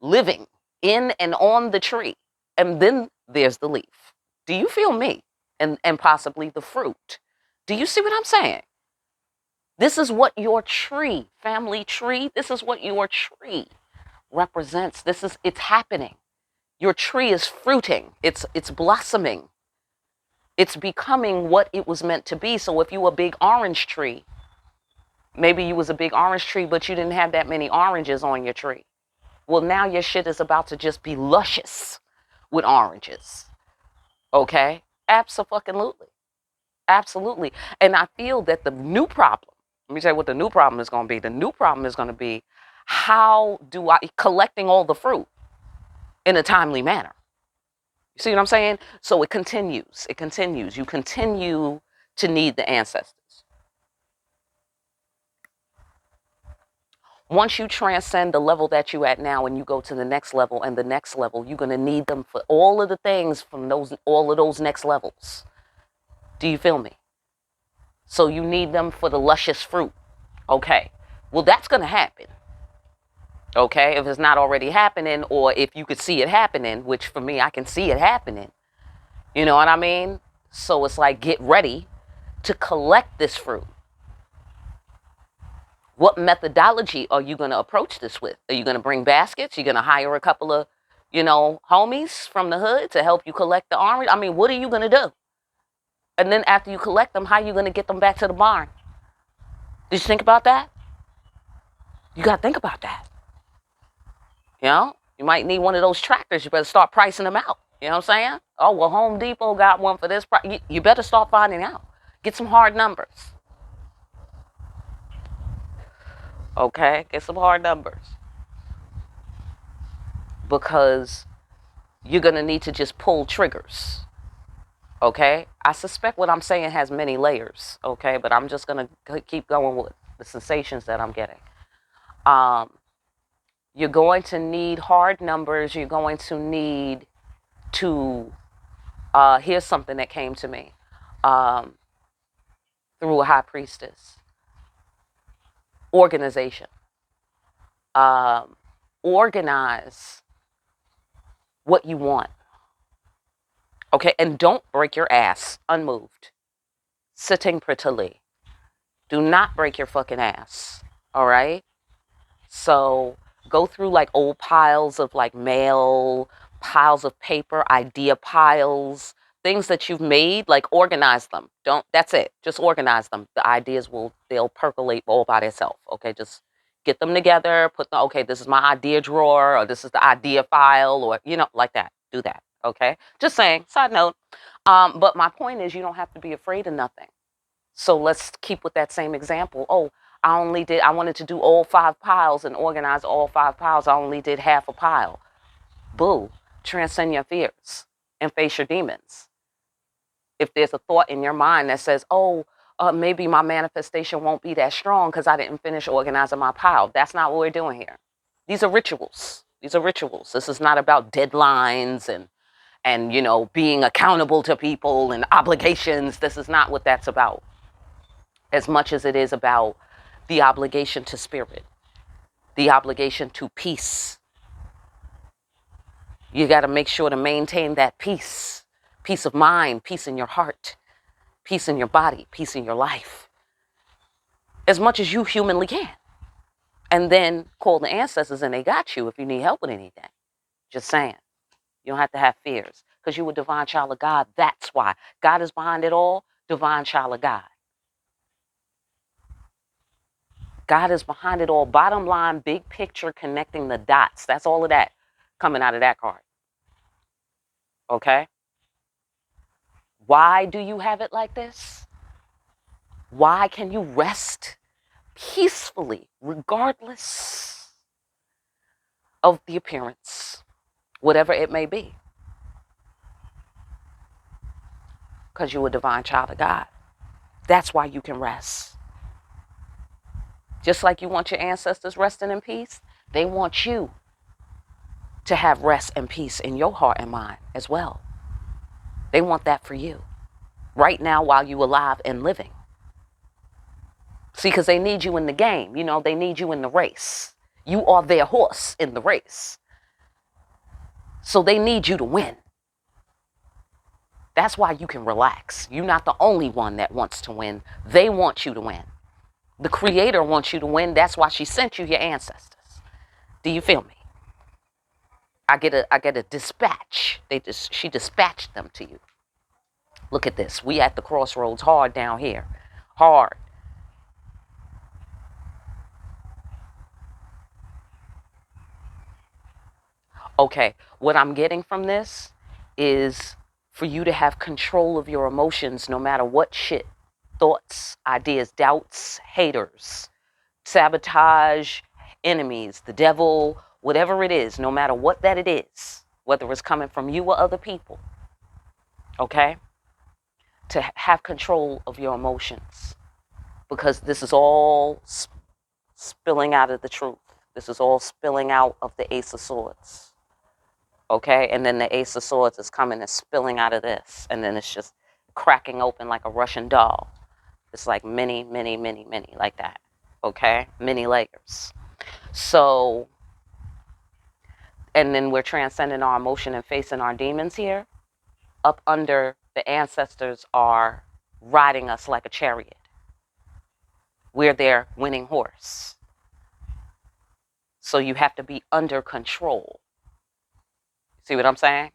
Speaker 1: living in and on the tree. And then there's the leaf. Do you feel me? And possibly the fruit. Do you see what I'm saying? This is what your tree, family tree, this is what your tree represents. It's happening. Your tree is fruiting. It's blossoming. It's becoming what it was meant to be. So if you were a big orange tree, maybe you was a big orange tree, but you didn't have that many oranges on your tree. Well, now your shit is about to just be luscious with oranges. Okay? Absolutely. Absolutely. And I feel that the new problem, let me tell you what the new problem is going to be. The new problem is going to be, how do I collecting all the fruit in a timely manner? You see what I'm saying? So it continues. It continues. You continue to need the ancestors. Once you transcend the level that you at now and you go to the next level and the next level, you're going to need them for all of the things from all of those next levels. Do you feel me? So you need them for the luscious fruit. Okay. Well, that's going to happen. Okay. If it's not already happening, or if you could see it happening, which for me, I can see it happening. You know what I mean? So it's like, get ready to collect this fruit. What methodology are you going to approach this with? Are you going to bring baskets? You're going to hire a couple of, homies from the hood to help you collect the orange? I mean, what are you going to do? And then after you collect them, how are you going to get them back to the barn? Did you think about that? You got to think about that. You might need one of those tractors. You better start pricing them out. You know what I'm saying? Oh, well, Home Depot got one for this price. You better start finding out. Get some hard numbers. Okay? Get some hard numbers. Because you're going to need to just pull triggers. Okay? I suspect what I'm saying has many layers. Okay? But I'm just going to keep going with the sensations that I'm getting. You're going to need hard numbers. You're going to need to, here's something that came to me through a high priestess. Organization. Organize what you want. Okay, and don't break your ass unmoved. Sitting prettily. Do not break your fucking ass. All right? So go through like old piles of like mail, piles of paper, idea piles, things that you've made, like organize them. That's it. Just organize them. The ideas they'll percolate all by themselves. Okay, just get them together, okay, this is my idea drawer, or this is the idea file, or, like that. Do that. Okay, just saying, side note. But my point is, you don't have to be afraid of nothing. So let's keep with that same example. Oh, I wanted to do all 5 piles and organize all 5 piles. I only did half a pile. Boo. Transcend your fears and face your demons. If there's a thought in your mind that says, oh, maybe my manifestation won't be that strong because I didn't finish organizing my pile. That's not what we're doing here. These are rituals. This is not about deadlines and being accountable to people and obligations. This is not what that's about. As much as it is about the obligation to spirit, the obligation to peace. You got to make sure to maintain that peace of mind, peace in your heart, peace in your body, peace in your life, as much as you humanly can. And then call the ancestors and they got you if you need help with anything. Just saying. You don't have to have fears because you're a divine child of God. That's why. God is behind it all. Divine child of God. God is behind it all. Bottom line, big picture, connecting the dots. That's all of that coming out of that card. Okay? Why do you have it like this? Why can you rest peacefully, regardless of the appearance, whatever it may be? Because you're a divine child of God. That's why you can rest. Just like you want your ancestors resting in peace, they want you to have rest and peace in your heart and mind as well. They want that for you right now while you're alive and living. See, because they need you in the game. They need you in the race. You are their horse in the race. So they need you to win. That's why you can relax. You're not the only one that wants to win. They want you to win. The Creator wants you to win. That's why she sent you your ancestors. Do you feel me? I get a dispatch. She dispatched them to you. Look at this. We at the crossroads hard down here. Hard. Okay, what I'm getting from this is for you to have control of your emotions no matter what shit, thoughts, ideas, doubts, haters, sabotage, enemies, the devil, whatever it is, no matter what that it is, whether it's coming from you or other people, okay? To have control of your emotions, because this is all spilling out of the truth. This is all spilling out of the Ace of Swords. Okay? And then the Ace of Swords is coming and spilling out of this. And then it's just cracking open like a Russian doll. It's like many, many, many, many, like that. Okay? Many layers. So, and then we're transcending our emotion and facing our demons here. Up under, the ancestors are riding us like a chariot. We're their winning horse. So you have to be under control. See what I'm saying?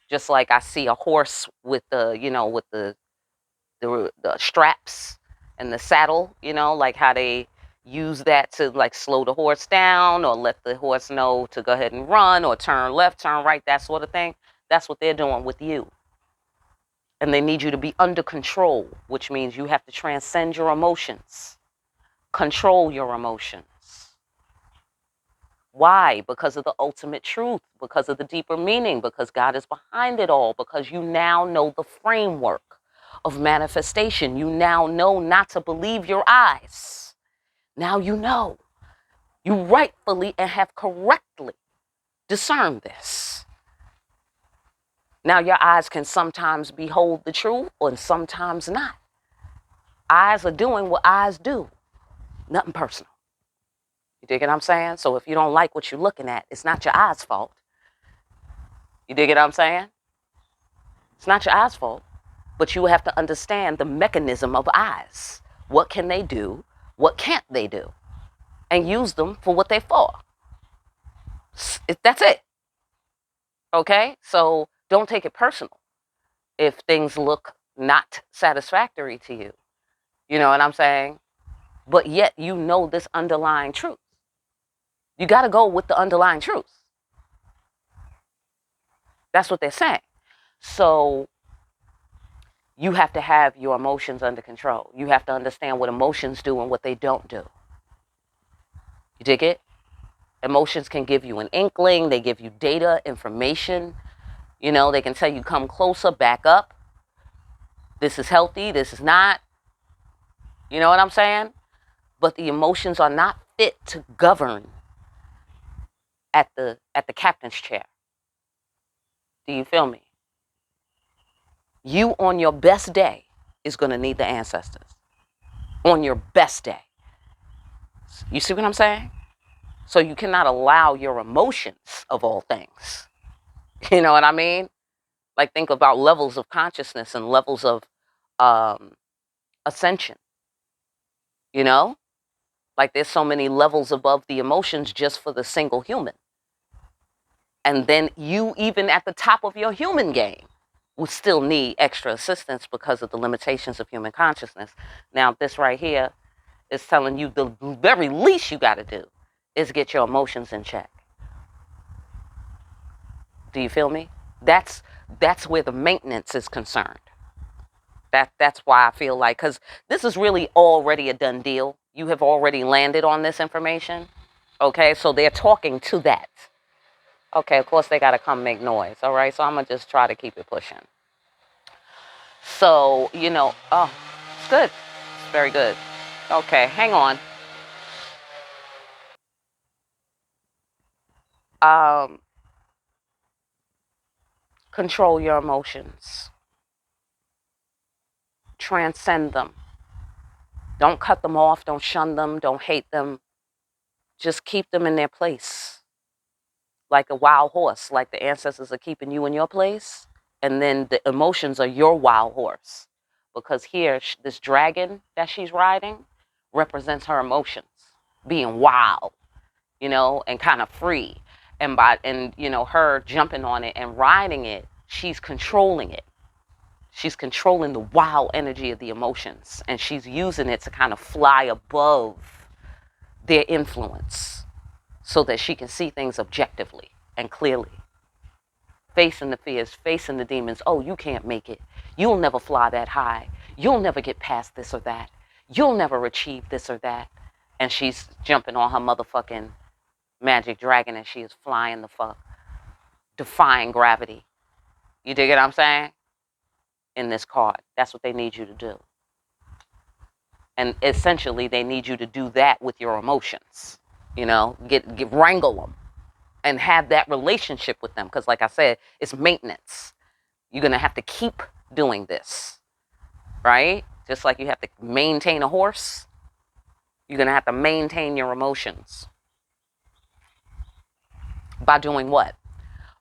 Speaker 1: Just like I see a horse with the, with the straps and the saddle, like how they use that to like slow the horse down or let the horse know to go ahead and run or turn left, turn right, that sort of thing. That's what they're doing with you. And they need you to be under control, which means you have to transcend your emotions, control your emotions. Why? Because of the ultimate truth, because of the deeper meaning, because God is behind it all, because you now know the framework of manifestation. You now know not to believe your eyes. Now you know. You rightfully and have correctly discerned this. Now your eyes can sometimes behold the truth and sometimes not. Eyes are doing what eyes do. Nothing personal. You dig what I'm saying? So if you don't like what you're looking at, it's not your eyes' fault. You dig what I'm saying? It's not your eyes' fault. But you have to understand the mechanism of eyes. What can they do? What can't they do? And use them for what they're for. That's it. Okay? So don't take it personal if things look not satisfactory to you. You know what I'm saying? But yet you know this underlying truth. You got to go with the underlying truth. That's what they're saying. So you have to have your emotions under control. You have to understand what emotions do and what they don't do. You dig it? Emotions can give you an inkling. They give you data, information. They can tell you come closer, back up. This is healthy. This is not. You know what I'm saying? But the emotions are not fit to govern at the captain's chair. Do you feel me? You on your best day is going to need the ancestors. On your best day. You see what I'm saying? So you cannot allow your emotions of all things. You know what I mean? Like think about levels of consciousness and levels of ascension. Like there's so many levels above the emotions just for the single human. And then you, even at the top of your human game, would still need extra assistance because of the limitations of human consciousness. Now, this right here is telling you the very least you got to do is get your emotions in check. Do you feel me? That's where the maintenance is concerned. That's why I feel like, because this is really already a done deal. You have already landed on this information. Okay, so they're talking to that. Okay, of course they got to come make noise. All right, so I'm going to just try to keep it pushing. So, oh, it's good. It's very good. Okay, hang on. Control your emotions. Transcend them. Don't cut them off. Don't shun them. Don't hate them. Just keep them in their place. Like a wild horse, like the ancestors are keeping you in your place. And then the emotions are your wild horse. Because here, this dragon that she's riding represents her emotions. Being wild, and kind of free. And her jumping on it and riding it, she's controlling it. She's controlling the wild energy of the emotions. And she's using it to kind of fly above their influence so that she can see things objectively and clearly. Facing the fears, facing the demons. Oh, you can't make it. You'll never fly that high. You'll never get past this or that. You'll never achieve this or that. And she's jumping on her motherfucking magic dragon and she is flying the fuck, defying gravity. You dig what I'm saying? In this card. That's what they need you to do. And essentially, they need you to do that with your emotions. Get wrangle them and have that relationship with them. Because like I said, it's maintenance. You're going to have to keep doing this, right? Just like you have to maintain a horse, you're going to have to maintain your emotions. By doing what?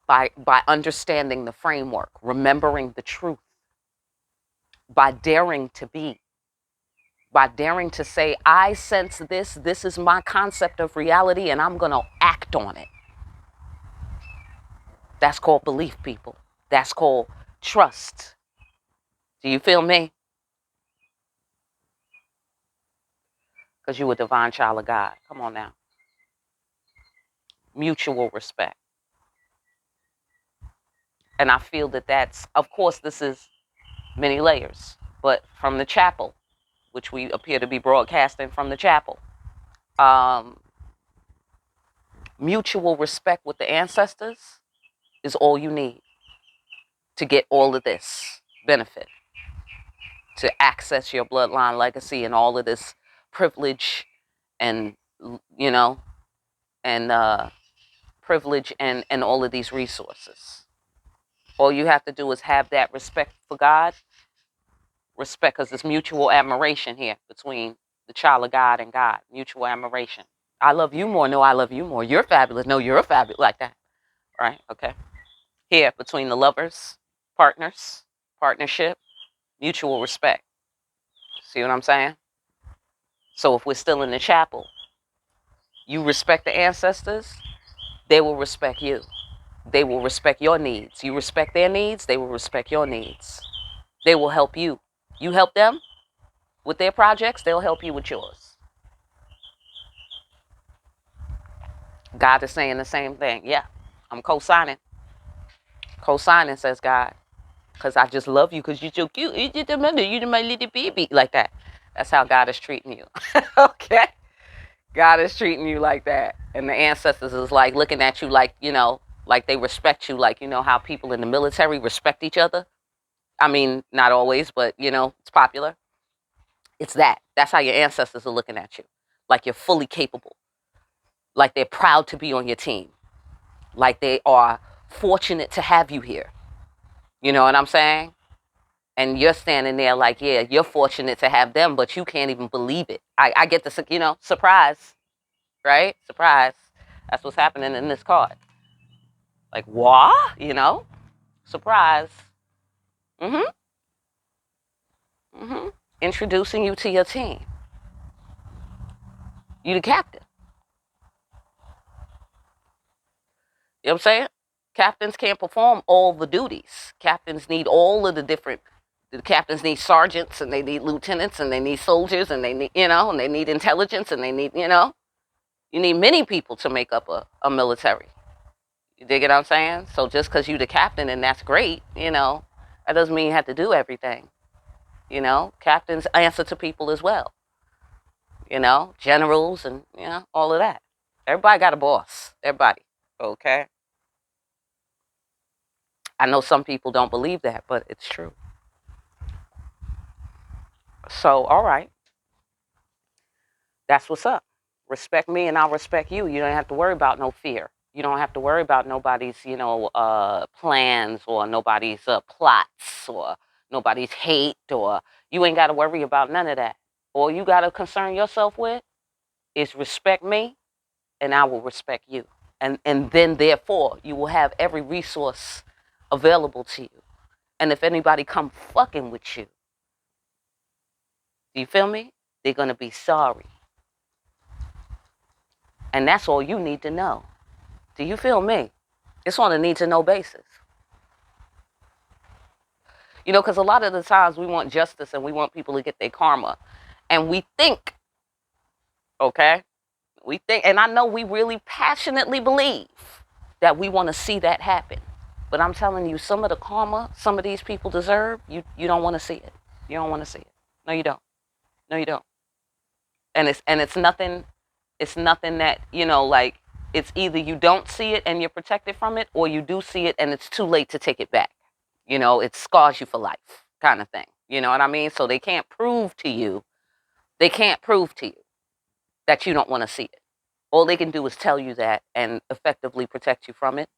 Speaker 1: By understanding the framework, remembering the truth, by daring to be, by daring to say, I sense this is my concept of reality, and I'm going to act on it. That's called belief, people. That's called trust. Do you feel me? Because you're a divine child of God. Come on now. Mutual respect. And I feel that that's, of course, this is many layers, but from the chapel, which we appear to be broadcasting from the chapel, mutual respect with the ancestors is all you need to get all of this benefit, to access your bloodline legacy and all of this privilege and, and privilege and all of these resources. All you have to do is have that respect for God. Respect, because there's mutual admiration here between the child of God and God. Mutual admiration. I love you more. No, I love you more. You're fabulous. No, you're fabulous. Like that. Right? Okay. Here, between the lovers, partners, partnership, mutual respect. See what I'm saying? So if we're still in the chapel, you respect the ancestors, they will respect you. They will respect your needs. You respect their needs, they will respect your needs. They will help you. You help them with their projects, they'll help you with yours. God is saying the same thing. Yeah, I'm co-signing. Co-signing, says God. Because I just love you because you're so cute. You're my little baby. Like that. That's how God is treating you. Okay? God is treating you like that. And the ancestors is like looking at you like, like they respect you. Like, how people in the military respect each other. I mean, not always, but, it's popular. It's that. That's how your ancestors are looking at you. Like you're fully capable. Like they're proud to be on your team. Like they are fortunate to have you here. You know what I'm saying? And you're standing there like, yeah, you're fortunate to have them, but you can't even believe it. I get the, surprise, right? Surprise. That's what's happening in this card. Like, what? Surprise. Mm-hmm. Mm-hmm. Introducing you to your team. You the captain. You know what I'm saying? Captains can't perform all the duties. Captains need all of the captains need sergeants, and they need lieutenants, and they need soldiers, and they need, and they need intelligence, and they need, you need many people to make up a military. You dig what I'm saying? So just because you're the captain and that's great, that doesn't mean you have to do everything. Captains answer to people as well. Generals and, all of that. Everybody got a boss. Everybody. Okay? I know some people don't believe that, but it's true. So, all right. That's what's up. Respect me and I'll respect you. You don't have to worry about no fear. You don't have to worry about nobody's, plans or nobody's plots or nobody's hate, or you ain't got to worry about none of that. All you got to concern yourself with is respect me and I will respect you. And then therefore you will have every resource available to you. And if anybody come fucking with you, do you feel me? They're going to be sorry. And that's all you need to know. Do you feel me? It's on a need-to-know basis. Because a lot of the times we want justice and we want people to get their karma. And we think, okay? We think, and I know we really passionately believe that we want to see that happen. But I'm telling you, some of the karma some of these people deserve, you don't want to see it. You don't want to see it. No, you don't. No, you don't. And it's nothing that, like, it's either you don't see it and you're protected from it, or you do see it and it's too late to take it back. It scars you for life kind of thing. You know what I mean? So they can't prove to you They can't prove to you that you don't want to see it. All they can do is tell you that and effectively protect you from it.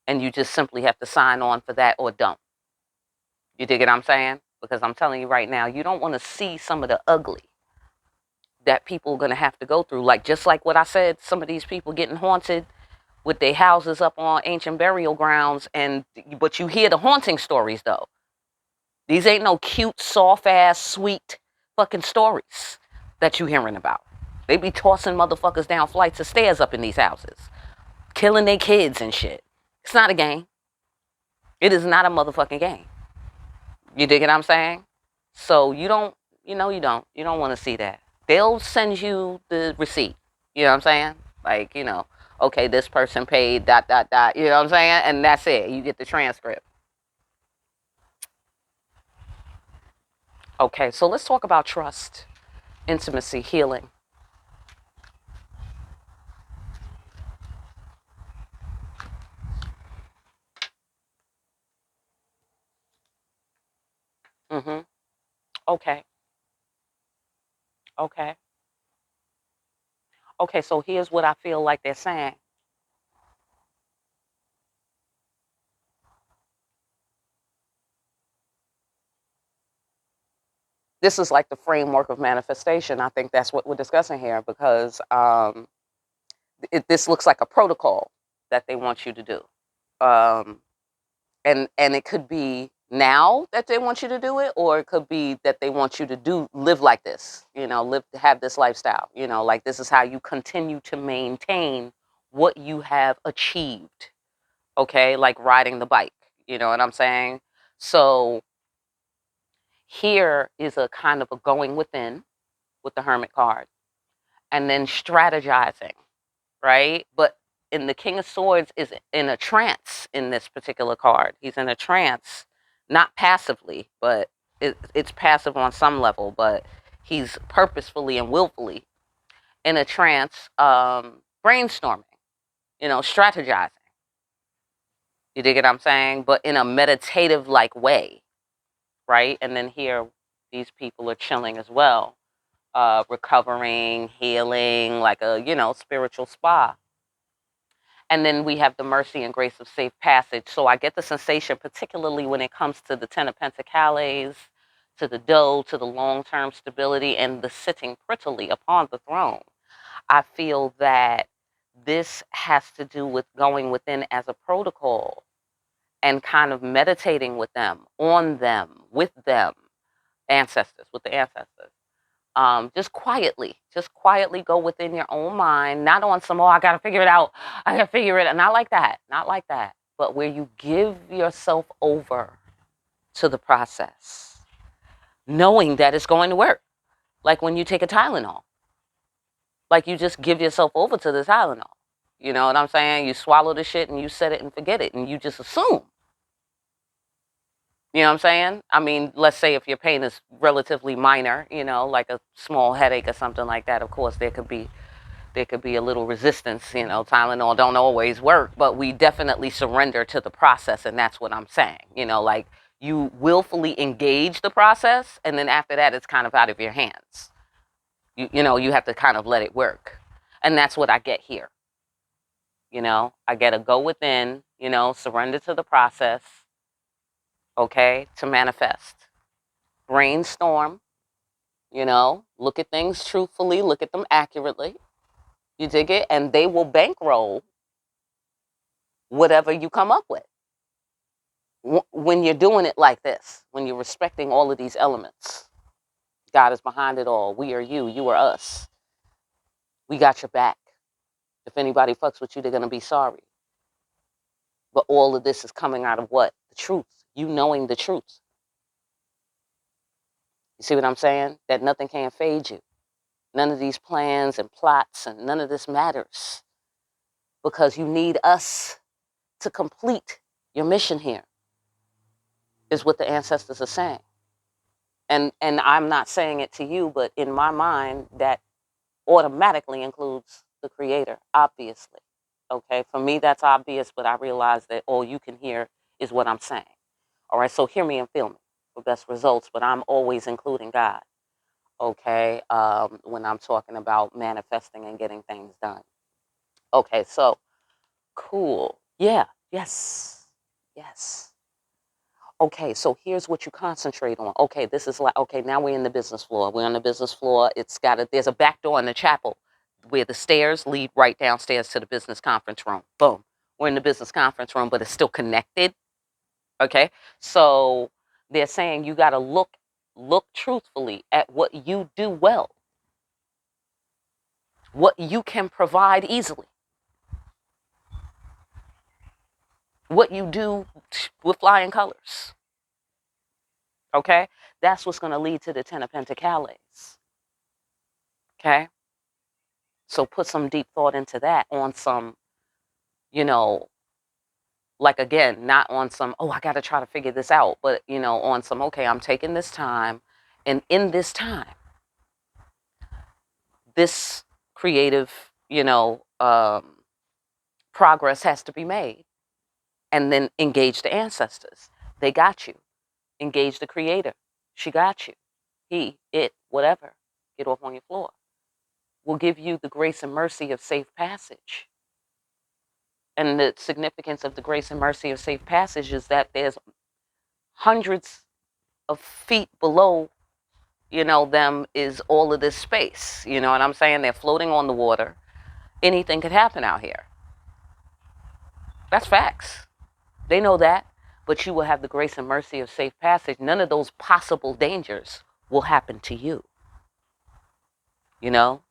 Speaker 1: And you just simply have to sign on for that or don't. You dig what I'm saying? Because I'm telling you right now, you don't want to see some of the ugly that people are going to have to go through. Like, just like what I said, some of these people getting haunted with their houses up on ancient burial grounds. But you hear the haunting stories, though. These ain't no cute, soft-ass, sweet fucking stories that you hearing about. They be tossing motherfuckers down flights of stairs up in these houses, killing their kids and shit. It's not a game. It is not a motherfucking game. You dig what I'm saying? So you don't, you don't want to see that. They'll send you the receipt. You know what I'm saying? Like, okay, this person paid ... You know what I'm saying? And that's it. You get the transcript. Okay, so let's talk about trust, intimacy, healing. Mm-hmm. Okay. Okay. Okay, so here's what I feel like they're saying. This is like the framework of manifestation. I think that's what we're discussing here because this looks like a protocol that they want you to do. Um, and it could be now that they want you to do it, or it could be that they want you to live like this, have this lifestyle, like this is how you continue to maintain what you have achieved. Okay, like riding the bike, you know what I'm saying? So here is a kind of a going within with the Hermit card, and then strategizing, right? But in the King of Swords is in a trance in this particular card. He's in a trance, not passively, but it's passive on some level, but he's purposefully and willfully in a trance, brainstorming, strategizing. You dig what I'm saying? But in a meditative like way, right? And then here, these people are chilling as well, recovering, healing, like a, spiritual spa. And then we have the mercy and grace of safe passage. So I get the sensation, particularly when it comes to the Ten of Pentacles, to the dough, to the long-term stability, and the sitting prettily upon the throne. I feel that this has to do with going within as a protocol and kind of meditating with them, on them, with them, with the ancestors. Just quietly go within your own mind, not on some, oh, I got to figure it out. I got to figure it out. Not like that, but where you give yourself over to the process, knowing that it's going to work. Like when you take a Tylenol, like you just give yourself over to the Tylenol. You know what I'm saying? You swallow the shit and you set it and forget it and you just assume. You know what I'm saying? I mean, let's say if your pain is relatively minor, like a small headache or something like that, of course there could be a little resistance. Tylenol don't always work, but we definitely surrender to the process, and that's what I'm saying. Like you willfully engage the process, and then after that, it's kind of out of your hands. You have to kind of let it work, and that's what I get here. I get to go within, surrender to the process, okay, to manifest. Brainstorm, look at things truthfully, look at them accurately. You dig it? And they will bankroll whatever you come up with. When you're doing it like this, when you're respecting all of these elements, God is behind it all. We are you, you are us. We got your back. If anybody fucks with you, they're going to be sorry. But all of this is coming out of what? The truth. You knowing the truth. You see what I'm saying? That nothing can fade you. None of these plans and plots and none of this matters. Because you need us to complete your mission here, is what the ancestors are saying. And I'm not saying it to you, but in my mind, that automatically includes the creator, obviously. Okay, for me, that's obvious, but I realize that all you can hear is what I'm saying. All right, so hear me and feel me for best results, but I'm always including God. okay, when I'm talking about manifesting and getting things done. Okay, so cool. Yeah, yes, yes. Okay, so here's what you concentrate on. Okay, this is like, okay, now we're in the business floor. We're on the business floor. There's a back door in the chapel where the stairs lead right downstairs to the business conference room. Boom. We're in the business conference room, but it's still connected. Okay, so they're saying you got to look truthfully at what you do well, what you can provide easily, what you do with flying colors. Okay, that's what's going to lead to the Ten of Pentacles. Okay, so put some deep thought into that on some, you know, like again, not on some, oh, I got to try to figure this out, but, on some, okay, I'm taking this time. And in this time, this creative, progress has to be made. And then engage the ancestors. They got you. Engage the creator. She got you. He, it, whatever. Get off on your floor. Will give you the grace and mercy of safe passage. And the significance of the grace and mercy of safe passage is that there's hundreds of feet below, them is all of this space. You know what I'm saying? They're floating on the water. Anything could happen out here. That's facts. They know that. But you will have the grace and mercy of safe passage. None of those possible dangers will happen to you. You know?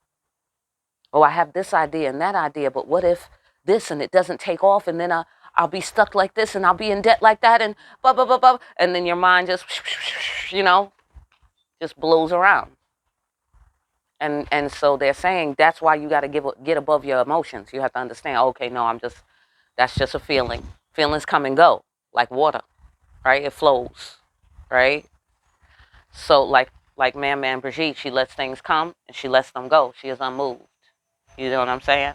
Speaker 1: Oh, I have this idea and that idea, but what if this and it doesn't take off, and then I'll be stuck like this, and I'll be in debt like that, and blah, blah, blah, blah. And then your mind just, just blows around. And so they're saying that's why you got to get above your emotions. You have to understand, okay, no, that's just a feeling. Feelings come and go like water, right? It flows, right? So like Man Brigitte, she lets things come and she lets them go. She is unmoved. You know what I'm saying?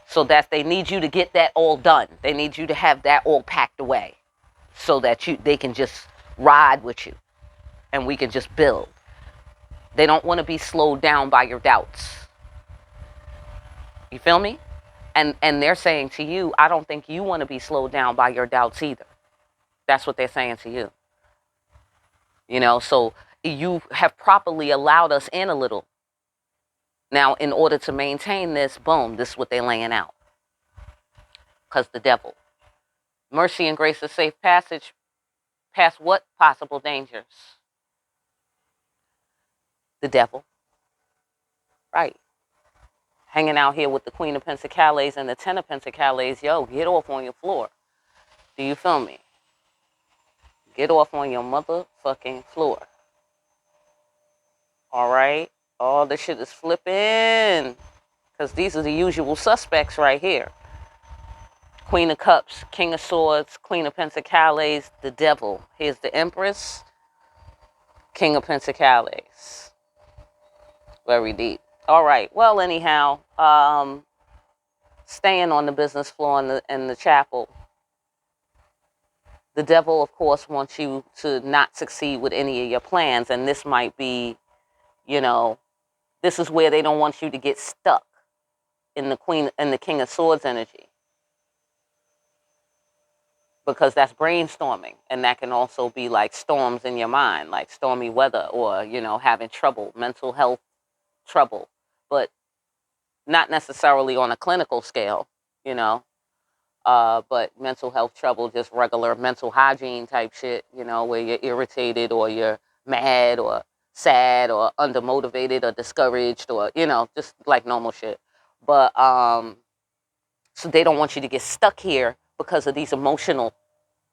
Speaker 1: So that they need you to get that all done. They need you to have that all packed away so that they can just ride with you and we can just build. They don't want to be slowed down by your doubts. You feel me? And they're saying to you, I don't think you want to be slowed down by your doubts either. That's what they're saying to you. So you have properly allowed us in a little. Now, in order to maintain this, boom, this is what they're laying out. Because the devil. Mercy and grace of safe passage. Past what possible dangers? The devil. Right. Hanging out here with the Queen of Pentacles and the Ten of Pentacles. Yo, get off on your floor. Do you feel me? Get off on your motherfucking floor. All right? All this shit is flipping. Because these are the usual suspects right here. Queen of Cups, King of Swords, Queen of Pentacles, the devil. Here's the Empress, King of Pentacles. Very deep. All right. Well, anyhow, staying on the business floor in the chapel. The devil, of course, wants you to not succeed with any of your plans. And this might be, this is where they don't want you to get stuck in the King of Swords energy. Because that's brainstorming, and that can also be like storms in your mind, like stormy weather, or having trouble, mental health trouble, but not necessarily on a clinical scale, but mental health trouble, just regular mental hygiene type shit, where you're irritated or you're mad or sad or undermotivated or discouraged or just like normal shit. But so they don't want you to get stuck here because of these emotional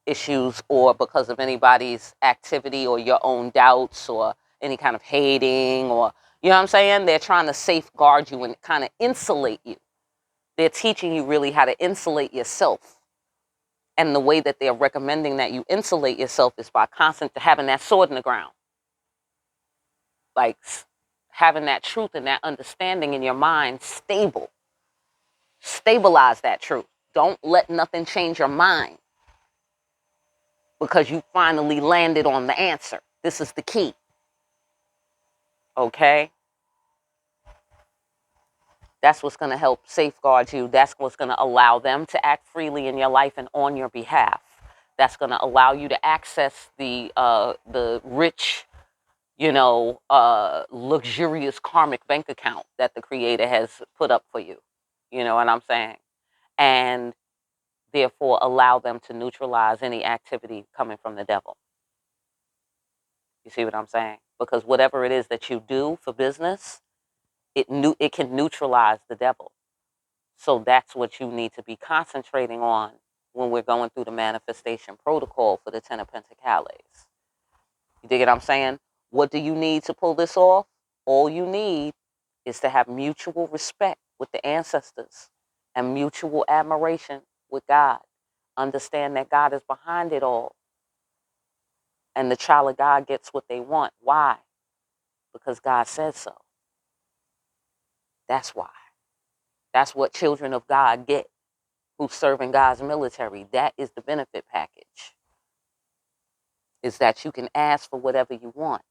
Speaker 1: issues or because of anybody's activity or your own doubts or any kind of hating or, you know what I'm saying? They're trying to safeguard you and kind of insulate you. They're teaching you really how to insulate yourself. And the way that they're recommending that you insulate yourself is by constantly having that sword in the ground. Like having that truth and that understanding in your mind stable. Stabilize that truth. Don't let nothing change your mind. Because you finally landed on the answer. This is the key. Okay? That's what's going to help safeguard you. That's what's going to allow them to act freely in your life and on your behalf. That's going to allow you to access the rich, luxurious karmic bank account that the Creator has put up for you. You know what I'm saying? And therefore allow them to neutralize any activity coming from the devil. You see what I'm saying? Because whatever it is that you do for business, it can neutralize the devil. So that's what you need to be concentrating on when we're going through the manifestation protocol for the Ten of Pentacles. You dig what I'm saying? What do you need to pull this off? All you need is to have mutual respect with the ancestors and mutual admiration with God. Understand that God is behind it all. And the child of God gets what they want. Why? Because God said so. That's why. That's what children of God get who serve in God's military. That is the benefit package. Is that you can ask for whatever you want.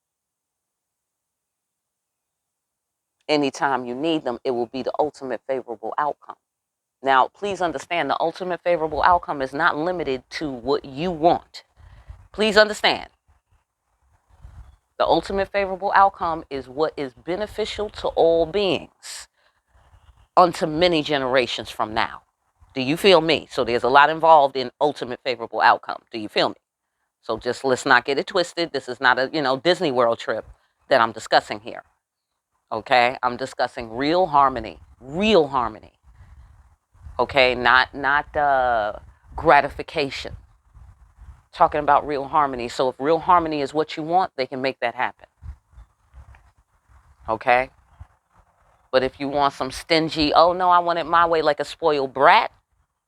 Speaker 1: Anytime you need them, it will be the ultimate favorable outcome. Now, please understand the ultimate favorable outcome is not limited to what you want. Please understand. The ultimate favorable outcome is what is beneficial to all beings unto many generations from now. Do you feel me? So there's a lot involved in ultimate favorable outcome. Do you feel me? So just let's not get it twisted. This is not a, Disney World trip that I'm discussing here. Okay? I'm discussing real harmony. Real harmony. Okay? Not gratification. Talking about real harmony. So if real harmony is what you want, they can make that happen. Okay? But if you want some stingy, oh no, I want it my way like a spoiled brat,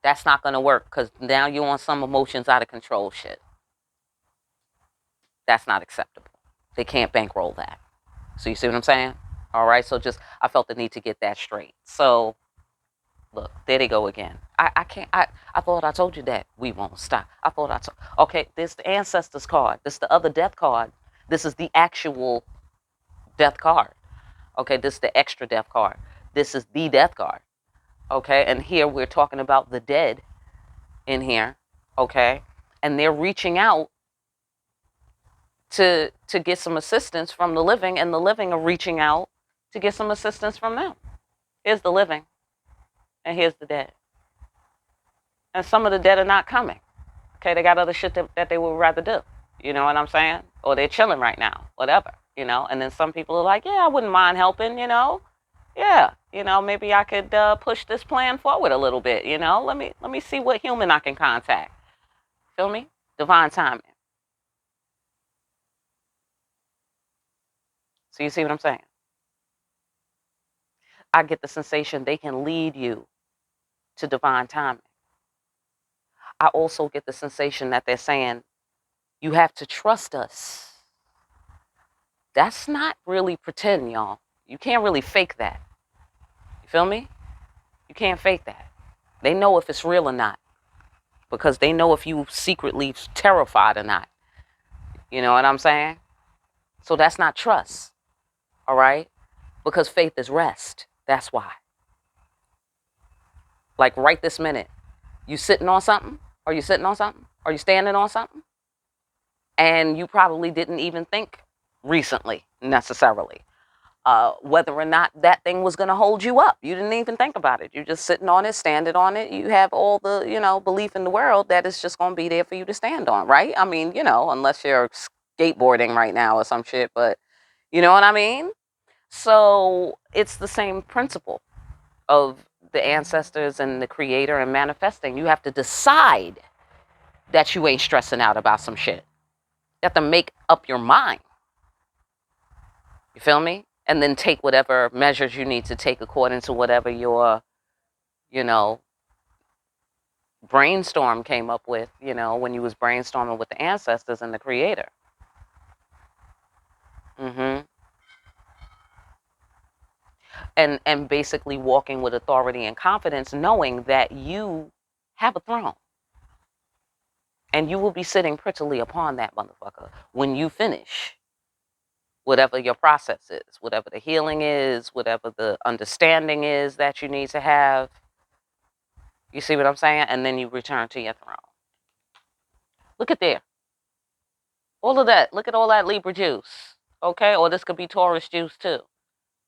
Speaker 1: that's not going to work because now you're on some emotions out of control shit. That's not acceptable. They can't bankroll that. So you see what I'm saying? All right. So I felt the need to get that straight. So look, there they go again. I can't, I thought I told you that we won't stop. Okay, this is the ancestors card. This is the other death card. This is the actual death card. Okay, this is the extra death card. This is the death card. Okay, and here we're talking about the dead in here. Okay, and they're reaching out to get some assistance from the living, and the living are reaching out to get some assistance from them. Here's the living, and here's the dead. And some of the dead are not coming. Okay, they got other shit that they would rather do. You know what I'm saying? Or they're chilling right now, whatever, And then some people are like, yeah, I wouldn't mind helping, Yeah, maybe I could push this plan forward a little bit, Let me see what human I can contact. Feel me? Divine timing. So you see what I'm saying? I get the sensation they can lead you to divine timing. I also get the sensation that they're saying, you have to trust us. That's not really pretend, y'all. You can't really fake that. You feel me? You can't fake that. They know if it's real or not. Because they know if you secretly terrified or not. You know what I'm saying? So that's not trust. All right? Because faith is rest. That's why. Like right this minute, you sitting on something? Are you sitting on something? Are you standing on something? And you probably didn't even think recently, necessarily, whether or not that thing was going to hold you up. You didn't even think about it. You're just sitting on it, standing on it. You have all the, belief in the world that it's just going to be there for you to stand on, right? I mean, unless you're skateboarding right now or some shit, but you know what I mean? So it's the same principle of the ancestors and the creator and manifesting. You have to decide that you ain't stressing out about some shit. You have to make up your mind. You feel me? And then take whatever measures you need to take according to whatever your, brainstorm came up with, when you was brainstorming with the ancestors and the creator. And basically walking with authority and confidence, knowing that you have a throne. And you will be sitting prettily upon that motherfucker when you finish whatever your process is, whatever the healing is, whatever the understanding is that you need to have. You see what I'm saying? And then you return to your throne. Look at there. All of that. Look at all that Libra juice. Okay? Or this could be Taurus juice too.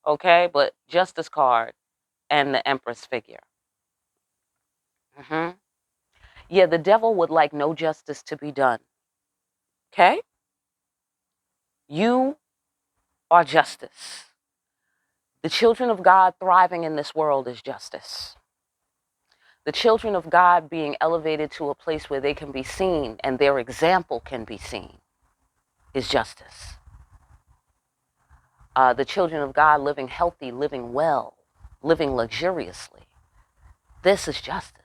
Speaker 1: Okay? But Justice card and the Empress figure. Yeah, the devil would like no justice to be done. Okay? You are justice. The children of God thriving in this world is justice. The children of God being elevated to a place where they can be seen and their example can be seen is justice. The children of God living healthy, living well, living luxuriously. This is justice.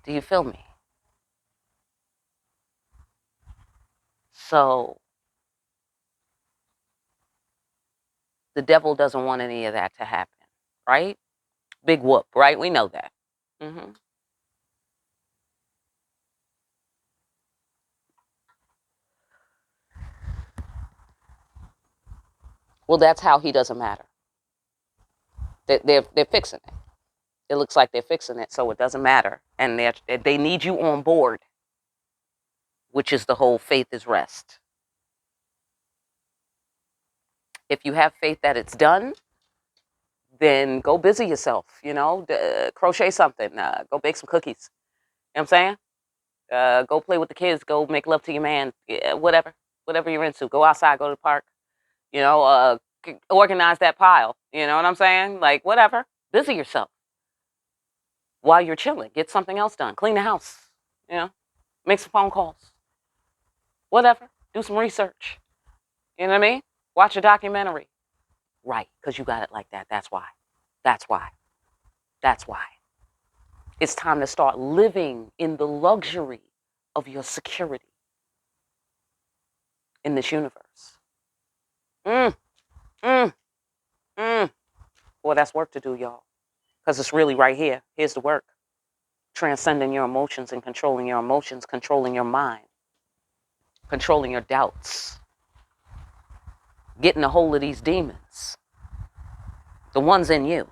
Speaker 1: Do you feel me? So the devil doesn't want any of that to happen, right? Big whoop, right? We know that. Well, that's how he doesn't matter. They're fixing it. It looks like they're fixing it, so it doesn't matter. And they need you on board, which is the whole faith is rest. If you have faith that it's done, then go busy yourself, crochet something, go bake some cookies. You know what I'm saying? Go play with the kids, go make love to your man, whatever you're into. Go outside, go to the park, organize that pile. You know what I'm saying? Like, whatever. Busy yourself while you're chilling. Get something else done. Clean the house, make some phone calls. Whatever. Do some research. You know what I mean? Watch a documentary. Right, because you got it like that. That's why. That's why. That's why. It's time to start living in the luxury of your security in this universe. Boy, that's work to do, y'all. Because it's really right here. Here's the work. Transcending your emotions and controlling your emotions, controlling your mind, controlling your doubts, getting a hold of these demons, the ones in you.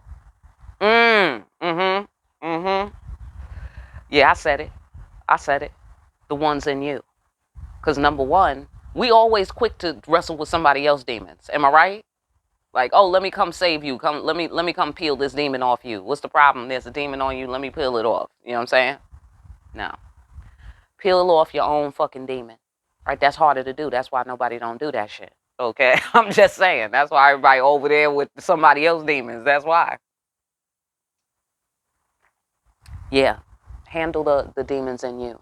Speaker 1: Yeah, I said it. The ones in you. Because number one, we always quick to wrestle with somebody else's demons. Am I right? Like, oh, let me come save you. Let me come peel this demon off you. What's the problem? There's a demon on you. Let me peel it off. You know what I'm saying? No. Peel off your own fucking demon. Right? That's harder to do. That's why nobody don't do that shit. Okay? I'm just saying. That's why everybody over there with somebody else's demons. That's why. Yeah. Handle the demons in you.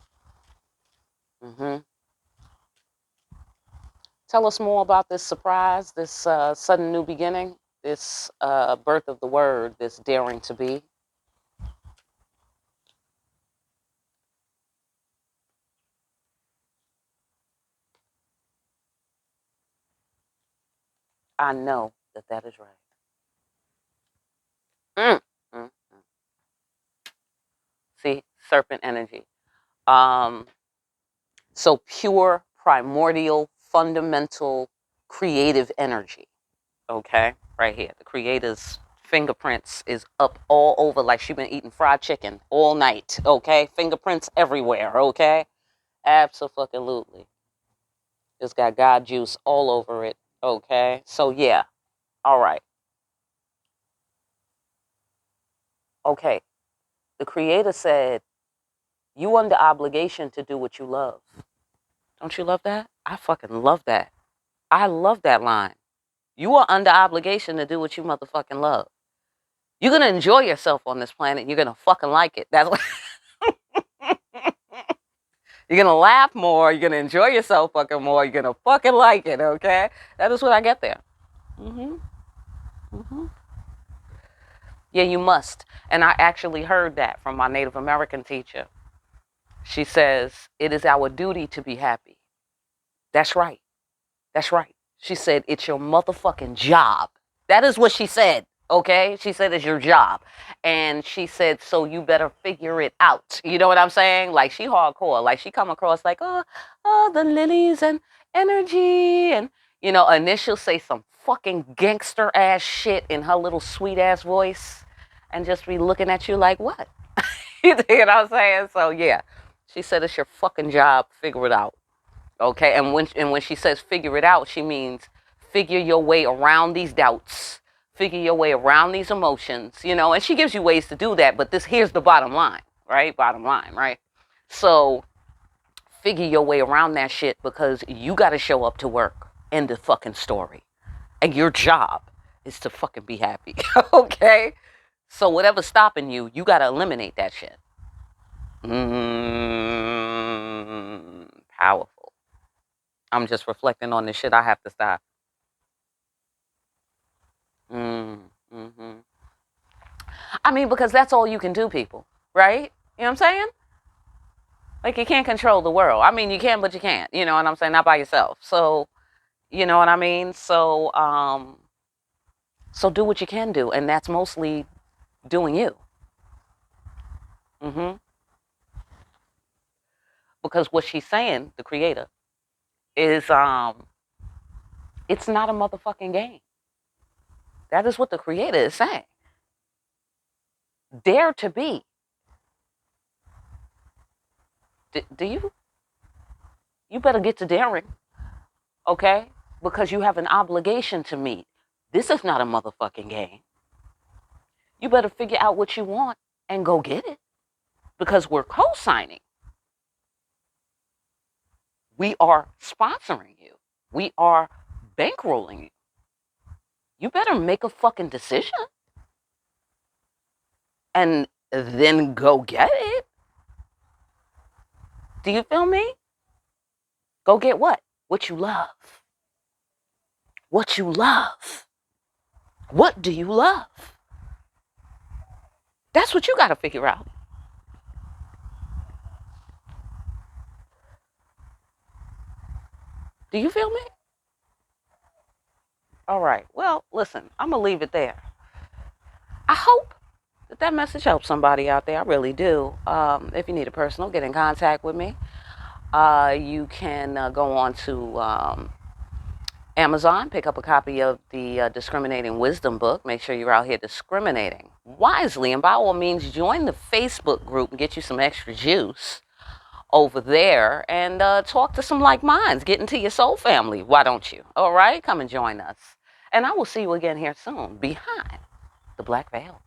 Speaker 1: Tell us more about this surprise, this sudden new beginning, this birth of the word, this daring to be. I know that is right. Mm, mm, mm. See, serpent energy. So pure, primordial, fundamental, creative energy. Okay, right here. The creator's fingerprints is up all over like she been eating fried chicken all night. Okay, fingerprints everywhere. Okay, absolutely. It's got God juice all over it. Okay, so yeah. All right. Okay. The creator said, you under obligation to do what you love. Don't you love that? I fucking love that. I love that line. You are under obligation to do what you motherfucking love. You're going to enjoy yourself on this planet. You're going to fucking like it. That's what. You're going to laugh more. You're going to enjoy yourself fucking more. You're going to fucking like it, okay? That is what I get there. Yeah, you must. And I actually heard that from my Native American teacher. She says, it is our duty to be happy. That's right. That's right. She said, it's your motherfucking job. That is what she said. Okay? She said it's your job. And she said, so you better figure it out. You know what I'm saying? Like, she hardcore. Like, she come across like, oh, the lilies and energy and, And then she'll say some fucking gangster ass shit in her little sweet ass voice and just be looking at you like, what? You know what I'm saying? So yeah, she said it's your fucking job. Figure it out. Okay. And when she says figure it out, she means figure your way around these doubts, figure your way around these emotions, and she gives you ways to do that. But here's the bottom line, right? Bottom line, right? So figure your way around that shit because you got to show up to work. End the fucking story. And your job is to fucking be happy. Okay? So whatever's stopping you, you got to eliminate that shit. Powerful. I'm just reflecting on the shit I have to stop. I mean, because that's all you can do, people. Right? You know what I'm saying? Like, you can't control the world. I mean, you can, but you can't. You know what I'm saying? Not by yourself. So, you know what I mean? So do what you can do. And that's mostly doing you. Because what she's saying, the creator, is it's not a motherfucking game. That is what the creator is saying. Dare to be. Do you? You better get to daring, okay? Because you have an obligation to meet. This is not a motherfucking game. You better figure out what you want and go get it. Because we're co-signing. We are sponsoring you. We are bankrolling you. You better make a fucking decision. And then go get it. Do you feel me? Go get what? What you love. What you love. What do you love? That's what you got to figure out. Do you feel me? All right. Well, listen, I'm going to leave it there. I hope that message helps somebody out there. I really do. If you need a personal, get in contact with me. You can go on to Amazon, pick up a copy of the Discriminating Wisdom book. Make sure you're out here discriminating wisely. And by all means, join the Facebook group and get you some extra juice over there and talk to some like minds. Get into your soul family. Why don't you? All right? Come and join us. And I will see you again here soon behind the black veil.